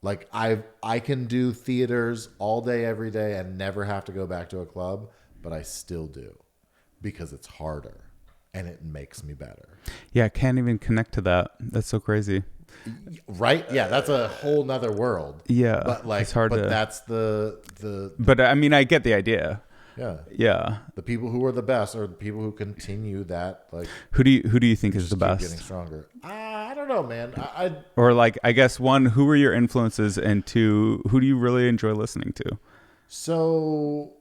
Like I can do theaters all day, every day and never have to go back to a club, but I still do because it's harder and it makes me better. Yeah. I can't even connect to that. That's so crazy. Right. Yeah. That's a whole nother world. Yeah. But like, that's the, but I mean, I get the idea. Yeah. Yeah. The people who are the best are the people who continue that. Like, who do you think is the best? Getting stronger. I don't know, man. Or like, I guess one, who are your influences, and two, who do you really enjoy listening to? So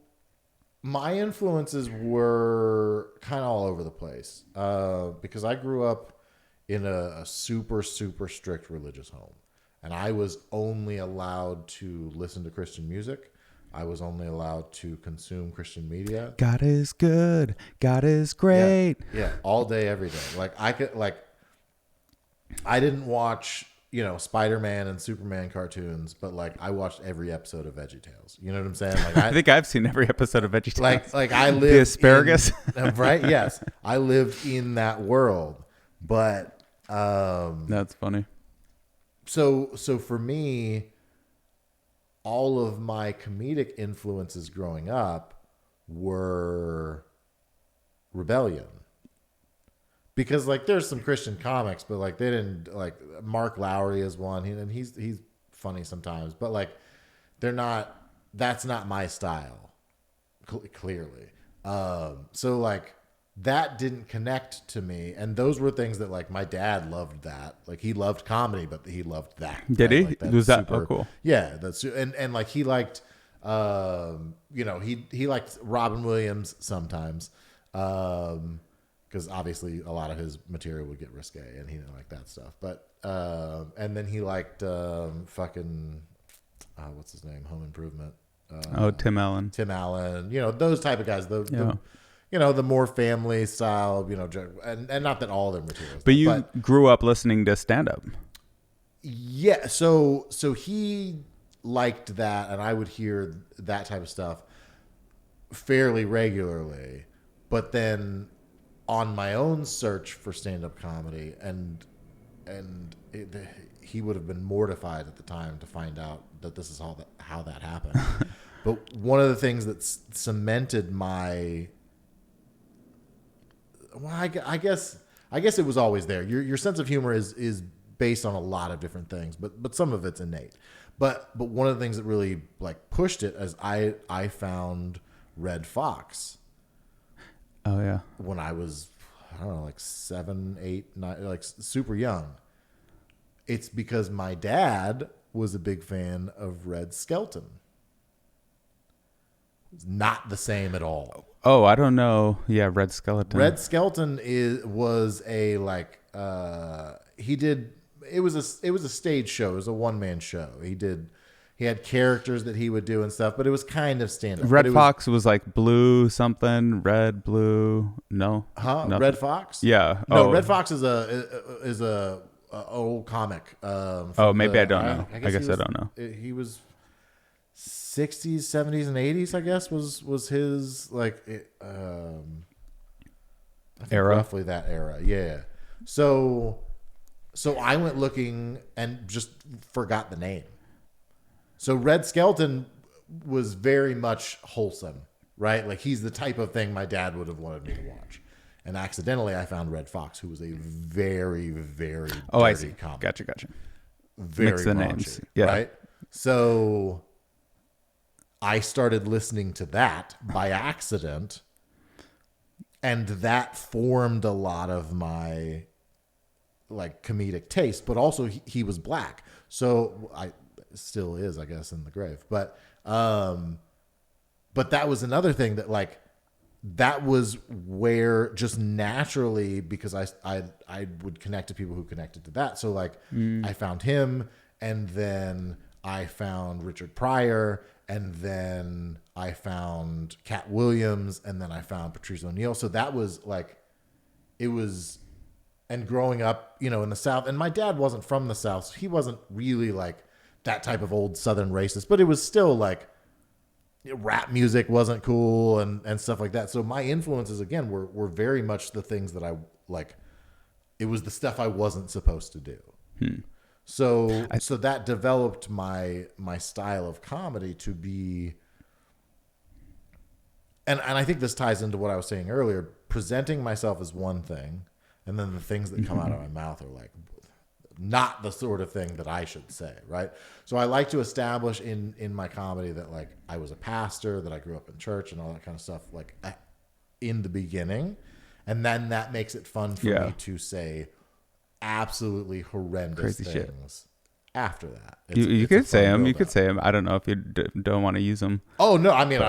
my influences were kind of all over the place because I grew up in a super, super strict religious home, and I was only allowed to listen to Christian music. I was only allowed to consume Christian media. God is good. God is great. Yeah, all day, every day. Like I didn't watch, Spider-Man and Superman cartoons, but like I watched every episode of VeggieTales. You know what I'm saying? Like I think I've seen every episode of VeggieTales. Like I lived the asparagus, right? Yes, I lived in that world, but that's funny. So for me, all of my comedic influences growing up were rebellion. Because like there's some Christian comics, but like they didn't like Mark Lowry is one, and he's funny sometimes, but like that's not my style, clearly. So like that didn't connect to me, and those were things that like my dad loved. That like he loved comedy, but he loved that. Did he? Like, was that cool? Yeah, that's and like he liked, he liked Robin Williams sometimes, because obviously a lot of his material would get risque, and he didn't like that stuff. But and then he liked what's his name? Home Improvement. Tim Allen. Tim Allen. Those type of guys. The more family style, and not that all their materials. But you grew up listening to stand-up. Yeah, so he liked that, and I would hear that type of stuff fairly regularly. But then on my own search for stand-up comedy, he would have been mortified at the time to find out that this is how that happened. But one of the things that cemented my... Well, I guess it was always there. Your sense of humor is based on a lot of different things, but some of it's innate. But one of the things that really like pushed it is I found Red Fox. Oh yeah. When I was, I don't know, like 7, 8, 9, like super young. It's because my dad was a big fan of Red Skelton. It's not the same at all. Oh, I don't know. Yeah, Red Skeleton. Red Skelton was a like he did. It was a stage show. It was a one-man show. He he had characters that he would do and stuff, but it was kind of stand-up. Red Fox was like blue something, red, blue. No. Nothing. Red Fox? Yeah. No, Red Fox is a old comic. Maybe I don't know. I guess I don't know. He was 60s, 70s, and 80s, I guess, was his, like, I think era? roughly that era. Yeah. So I went looking and just forgot the name. So Red Skelton was very much wholesome, right? Like, he's the type of thing my dad would have wanted me to watch. And accidentally, I found Red Fox, who was a very, very I see. comic. Gotcha. Very Mix the raunchy, names. Yeah. Right? So I started listening to that by accident, and that formed a lot of my, like, comedic taste. But also, he was black, so I still is, I guess, in the grave. But that was another thing that, like, that was where just naturally, because I would connect to people who connected to that. So, like, I found him, and then I found Richard Pryor, and then I found Cat Williams, and then I found Patrice O'Neal. So that was like, it was, and growing up, you know, in the South, and my dad wasn't from the South, so he wasn't really like that type of old Southern racist, but it was still like, rap music wasn't cool and stuff like that. So my influences, again, were very much the things that I like. It was the stuff I wasn't supposed to do. So that developed my style of comedy to be, and I think this ties into what I was saying earlier. Presenting myself as one thing, and then the things that come out of my mouth are like not the sort of thing that I should say, right? So I like to establish in my comedy that, like, I was a pastor, that I grew up in church and all that kind of stuff, like, in the beginning. And then that makes it fun for me to say absolutely horrendous Crazy things shit. After that. You could say them. You could say them. I don't know if you don't want to use them. Oh, no. I mean,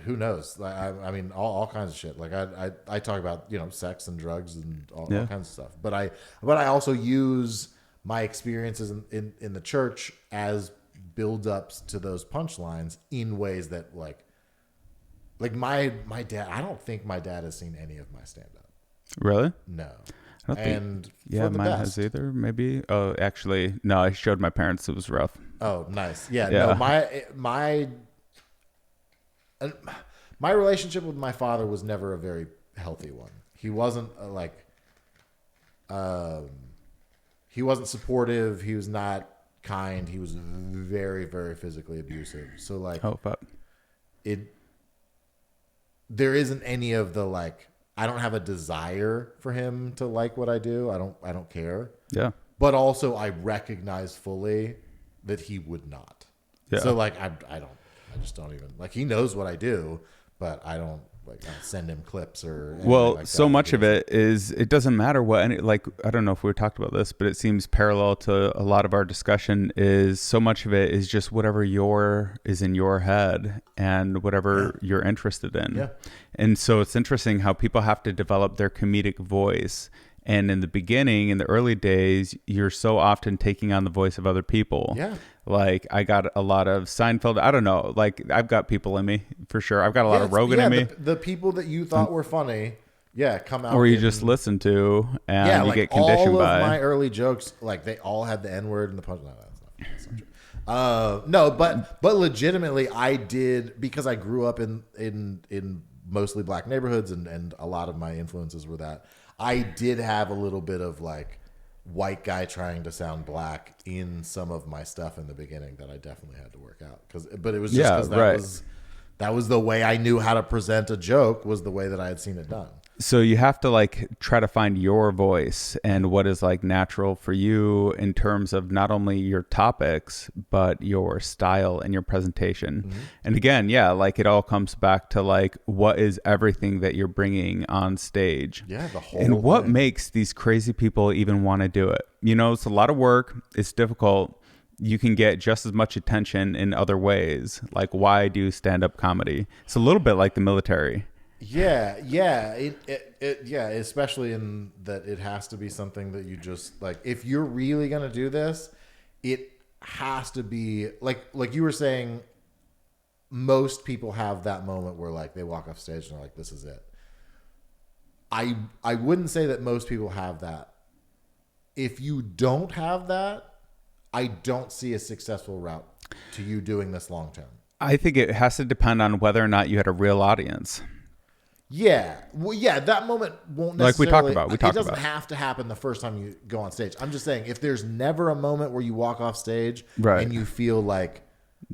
who knows? Like, I mean, all kinds of shit. Like, I talk about, you know, sex and drugs and all kinds of stuff. But I also use my experiences in the church as build-ups to those punchlines in ways that, like my dad, I don't think my dad has seen any of my stand-up. Really? No. I don't think, mine has either, maybe. Oh, actually, no, I showed my parents. It was rough. Oh, nice. Yeah. No, my relationship with my father was never a very healthy one. He wasn't he wasn't supportive. He was not kind. He was very, very physically abusive. So, like, oh, fuck. There isn't any of the, like, I don't have a desire for him to like what I do. I don't care. Yeah. But also, I recognize fully that he would not. Yeah. So, like, I just don't even, like, he knows what I do, but I don't, like, I don't send him clips or anything. Well, like so much of it is, it doesn't matter what, like, I don't know if we talked about this, but it seems parallel to a lot of our discussion is so much of it is just whatever is in your head and whatever you're interested in. Yeah. And so it's interesting how people have to develop their comedic voice. And in the beginning, in the early days, you're so often taking on the voice of other people. Yeah. Like, I got a lot of Seinfeld. I don't know. Like, I've got people in me, for sure. I've got a lot of Rogan in me. The people that you thought were funny, come out. Or you just listen to, and you get conditioned by. All of my early jokes, like, they all had the N-word in the punch. No, that's not true. No, but legitimately, I did, because I grew up in mostly black neighborhoods, and a lot of my influences were that. I did have a little bit of, like, white guy trying to sound black in some of my stuff in the beginning that I definitely had to work out. But it was just because that was the way I knew how to present a joke, was the way that I had seen it done. So you have to, like, try to find your voice and what is, like, natural for you in terms of not only your topics, but your style and your presentation. Mm-hmm. And again, like, it all comes back to, like, what is everything that you're bringing on stage? Yeah, the whole And what makes these crazy people even want to do it? You know, it's a lot of work. It's difficult. You can get just as much attention in other ways. Like, why do stand-up comedy? It's a little bit like the military. Yeah, especially in that it has to be something that you just, like, if you're really going to do this, it has to be like you were saying, most people have that moment where like they walk off stage and they're like, this is it. I wouldn't say that most people have that. If you don't have that, I don't see a successful route to you doing this long term. I think it has to depend on whether or not you had a real audience. Yeah. Well, yeah, that moment won't necessarily... Like we talked about. It doesn't have to happen the first time you go on stage. I'm just saying, if there's never a moment where you walk off stage and you feel like...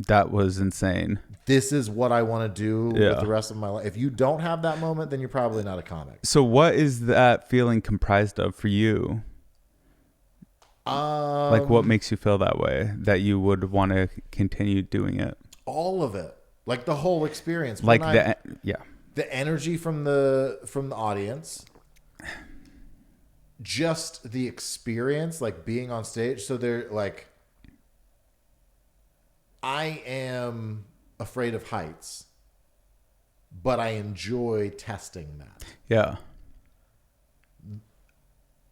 That was insane. This is what I want to do with the rest of my life. If you don't have that moment, then you're probably not a comic. So what is that feeling comprised of for you? Like what makes you feel that way, that you would want to continue doing it? All of it. Like the whole experience. Like the energy from the audience, just the experience, like being on stage. So they're like, I am afraid of heights, but I enjoy testing that. Yeah.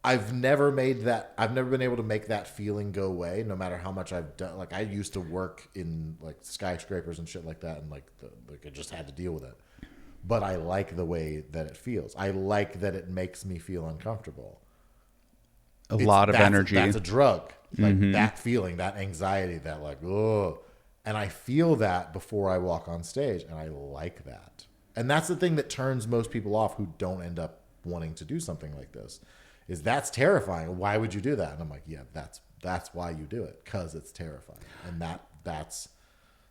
I've never been able to make that feeling go away, no matter how much I've done. Like I used to work in like skyscrapers and shit like that, and like I just had to deal with it. But I like the way that it feels. I like that it makes me feel uncomfortable. A lot of energy. That's a drug. Like that feeling, that anxiety, that like, oh. And I feel that before I walk on stage, and I like that. And that's the thing that turns most people off who don't end up wanting to do something like this. Is that's terrifying. Why would you do that? And I'm like, yeah, that's why you do it, because it's terrifying. And that's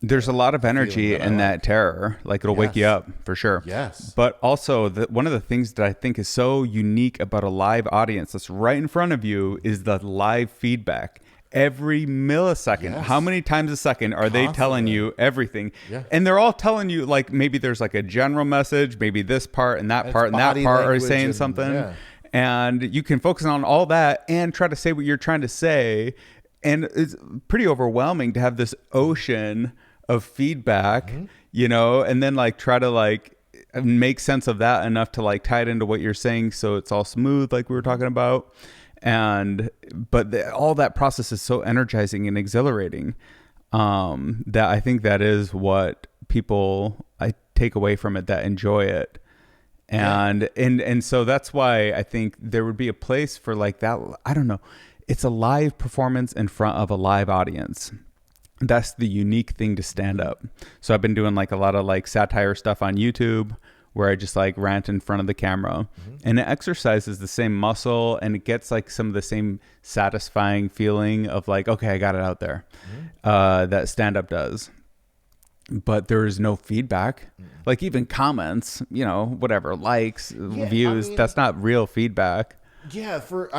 there's a lot of energy in that terror. Like it'll wake you up for sure. Yes. But also one of the things that I think is so unique about a live audience that's right in front of you is the live feedback. Every millisecond, Yes. How many times a second are they telling you everything? Yeah. And they're all telling you, like, maybe there's like a general message, maybe this part and that part and that part are saying something. Yeah. And you can focus on all that and try to say what you're trying to say. And it's pretty overwhelming to have this ocean of feedback, you know, and then like try to like make sense of that enough to like tie it into what you're saying so it's all smooth, like we were talking about. But all that process is so energizing and exhilarating that I think that is what people I take away from it that enjoy it. And so that's why I think there would be a place for like that. I don't know. It's a live performance in front of a live audience. That's the unique thing to stand up. So I've been doing like a lot of like satire stuff on YouTube where I just like rant in front of the camera, and it exercises the same muscle and it gets like some of the same satisfying feeling of like, okay, I got it out there, that stand up does. But there is no feedback, like even comments, you know, whatever, likes, views, that's not real feedback. Yeah. For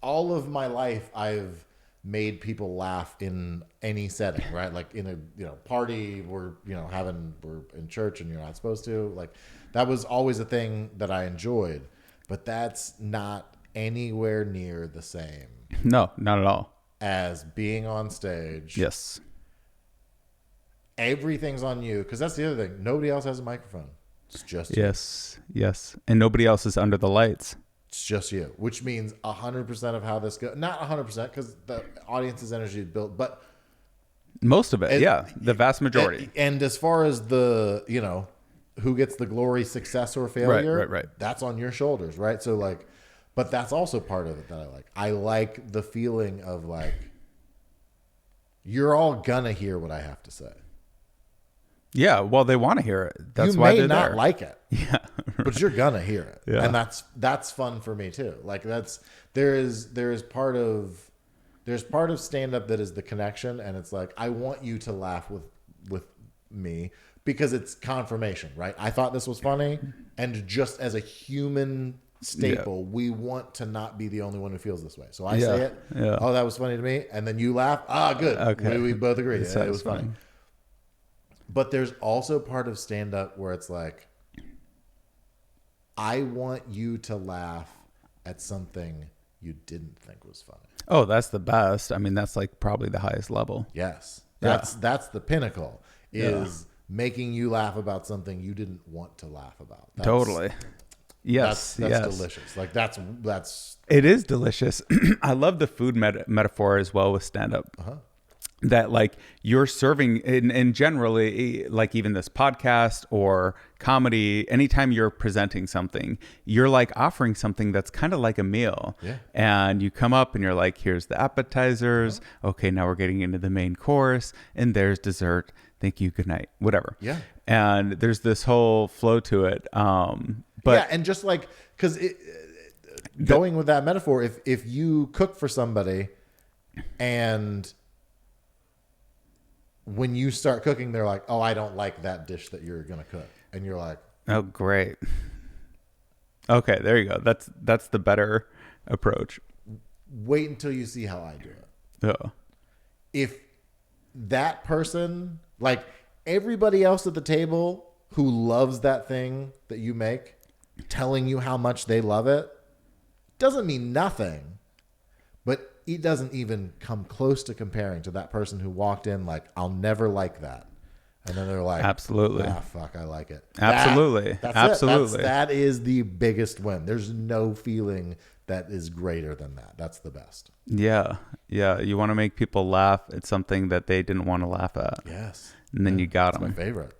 all of my life, I've made people laugh in any setting, right? Like in a party, we're in church and you're not supposed to. Like that was always a thing that I enjoyed, but that's not anywhere near the same. No, not at all. As being on stage. Yes. Everything's on you, because that's the other thing. Nobody else has a microphone. It's just you. Yes. And nobody else is under the lights. It's just you, which means 100% of how this goes. Not 100% because the audience's energy is built, but most of it, the vast majority. And as far as the, who gets the glory, success or failure, right. That's on your shoulders, right? So like, but that's also part of it that I like. I like the feeling of like, you're all gonna hear what I have to say. Yeah, well, they want to hear it. That's you why may they're not there. like it, yeah, but you're gonna hear it, yeah. And that's fun for me too. Like there is part of stand up that is the connection, and it's like I want you to laugh with me because it's confirmation, right? I thought this was funny, and just as a human staple, we want to not be the only one who feels this way. So I say it. Yeah. Oh, that was funny to me, and then you laugh. Ah, good. Okay. We both agree. It was funny. But there's also part of stand-up where it's like, I want you to laugh at something you didn't think was funny. Oh, that's the best. I mean, that's like probably the highest level. Yes. That's the pinnacle, is making you laugh about something you didn't want to laugh about. Totally. Yes, that's yes. delicious. Like that's It is delicious. I love the food metaphor as well with stand-up. That like you're serving and generally like even this podcast or comedy, anytime you're presenting something, you're like offering something that's kind of like a meal. Yeah. And you come up and you're like, here's the appetizers. Okay, now we're getting into the main course and there's dessert. Thank you. Good night. Whatever. Yeah. And there's this whole flow to it. But yeah, and just like because going with that metaphor, if you cook for somebody and when you start cooking, they're like, oh, I don't like that dish that you're going to cook. And you're like, oh, great. Okay, there you go. That's the better approach. Wait until you see how I do it. Yeah. If that person, like everybody else at the table who loves that thing that you make, telling you how much they love it, doesn't mean nothing. But it doesn't even come close to comparing to that person who walked in like, I'll never like that. And then they're like, absolutely. Ah, fuck, I like it. Absolutely. That's absolutely. That is the biggest win. There's no feeling that is greater than that. That's the best. Yeah. Yeah. You want to make people laugh at something that they didn't want to laugh at. Yes. And then you got That's them. my favorite.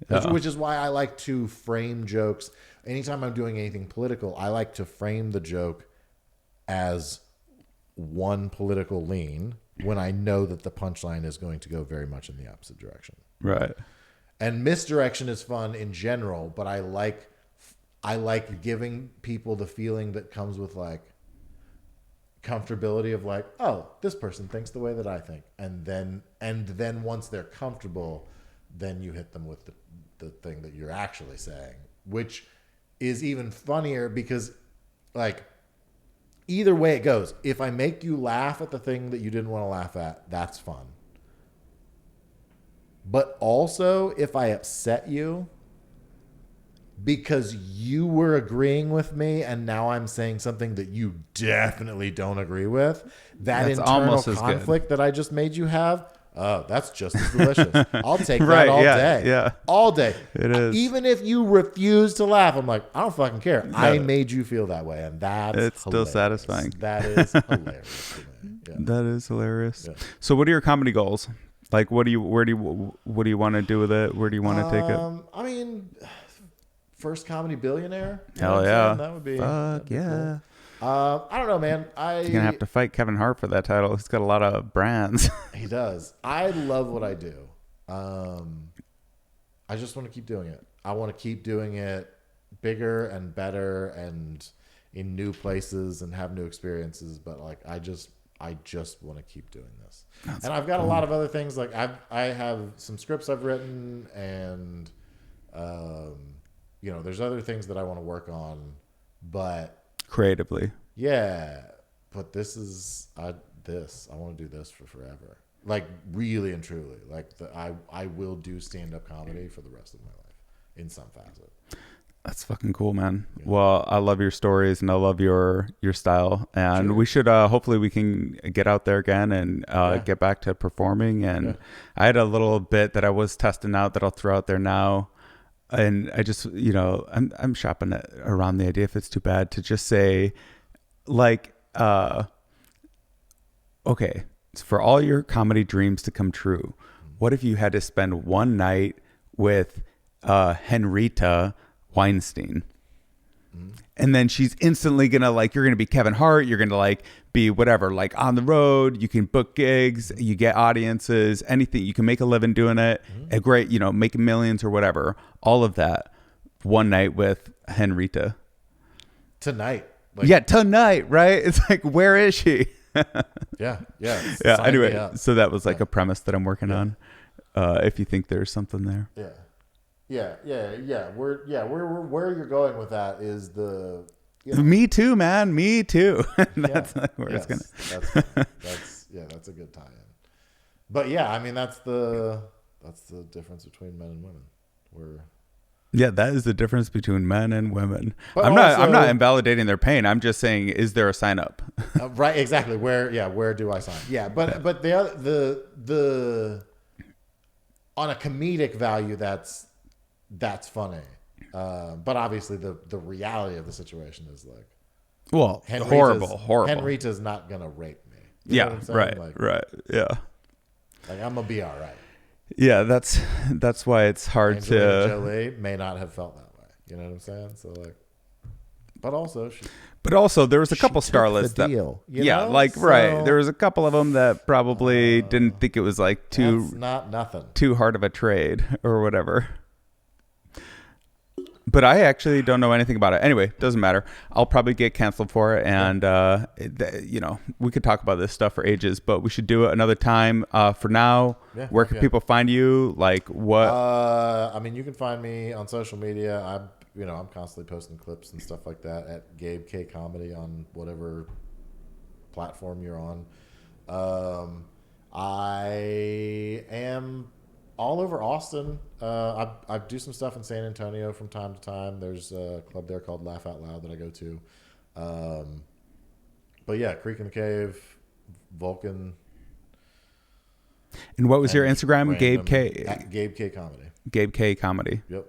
Yeah. Which is why I like to frame jokes. Anytime I'm doing anything political, I like to frame the joke as one political lean when I know that the punchline is going to go very much in the opposite direction. Right. And misdirection is fun in general, but I like giving people the feeling that comes with like comfortability of like, oh, this person thinks the way that I think. And then once they're comfortable, then you hit them with the thing that you're actually saying, which is even funnier because like either way it goes, if I make you laugh at the thing that you didn't want to laugh at, that's fun. But also if I upset you because you were agreeing with me and now I'm saying something that you definitely don't agree with, that That's internal almost as conflict that I just made you have, oh, that's just as delicious. I'll take that Right, all yeah, day. yeah. All day. It is. Even if you refuse to laugh, I'm like, I don't fucking care. I made you feel that way. And that's It's still hilarious. satisfying. That is hilarious to me. Yeah. That is hilarious. Yeah. So what are your comedy goals? Like, what do you want to do with it? Where do you want to take it? I mean, first comedy billionaire. You know Hell what I'm yeah. saying? That would be. Fuck yeah. Cool. I don't know, man. You're going to have to fight Kevin Hart for that title. He's got a lot of brands. He does. I love what I do. I just want to keep doing it. I want to keep doing it bigger and better and in new places and have new experiences. But like, I just want to keep doing this. And I've got a lot of other things. Like I have some scripts I've written and, there's other things that I want to work on, but Creatively. yeah, but this is, I want to do this for forever. Like really and truly, like I will do stand-up comedy for the rest of my life in some facet. That's fucking cool, man. Yeah. Well, I love your stories and I love your style. And Sure. we should hopefully we can get out there again and get back to performing. And I had a little bit that I was testing out that I'll throw out there now. And I just, I'm shopping around the idea if it's too bad to just say like, okay, for all your comedy dreams to come true, what if you had to spend one night with Henrietta Weinstein? And then she's instantly gonna you're gonna be Kevin Hart, you're gonna be whatever, on the road, you can book gigs, you get audiences, anything, you can make a living doing it, a great, making millions or whatever, all of that, one night with Henrietta. Tonight. Tonight, right? It's like, where is she? Yeah. Anyway, so that was a premise that I'm working on. If you think there's something there. Yeah. Where you're going with that is the. Me too, man. Me too. That's where it's gonna. That's a good tie-in. But yeah, I mean that's the difference between men and women. Yeah, that is the difference between men and women. But I'm not invalidating their pain. I'm just saying, is there a sign up? Right, exactly. Where do I sign? Yeah, but the on a comedic value, that's funny. But obviously the reality of the situation is like, Well, horrible. Henrita's not gonna rape me. You know what I'm saying? Right. Yeah. Like I'm gonna be all right. Yeah, that's why it's hard Angelina Jolie may not have felt that way. You know what I'm saying? So like, but also there was a couple starlets that, right. There was a couple of them that probably didn't think it was like too hard of a trade or whatever. But I actually don't know anything about it. Anyway, doesn't matter. I'll probably get canceled for it, and we could talk about this stuff for ages, but we should do it another time. For now, where can people find you? Like what? I mean, you can find me on social media. I'm constantly posting clips and stuff like that at Gabe K Comedy on whatever platform you're on. I am all over Austin. I do some stuff in San Antonio from time to time. There's a club there called Laugh Out Loud that I go to. But yeah, Creek in the Cave, Vulcan. And what was your Instagram? Gabe K. At Gabe K Comedy. Gabe K Comedy. Yep.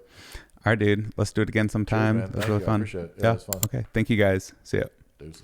All right, dude. Let's do it again sometime. Cheers, it was really fun. I appreciate it. Yeah, it was fun. Okay. Thank you guys. See ya. Deuces.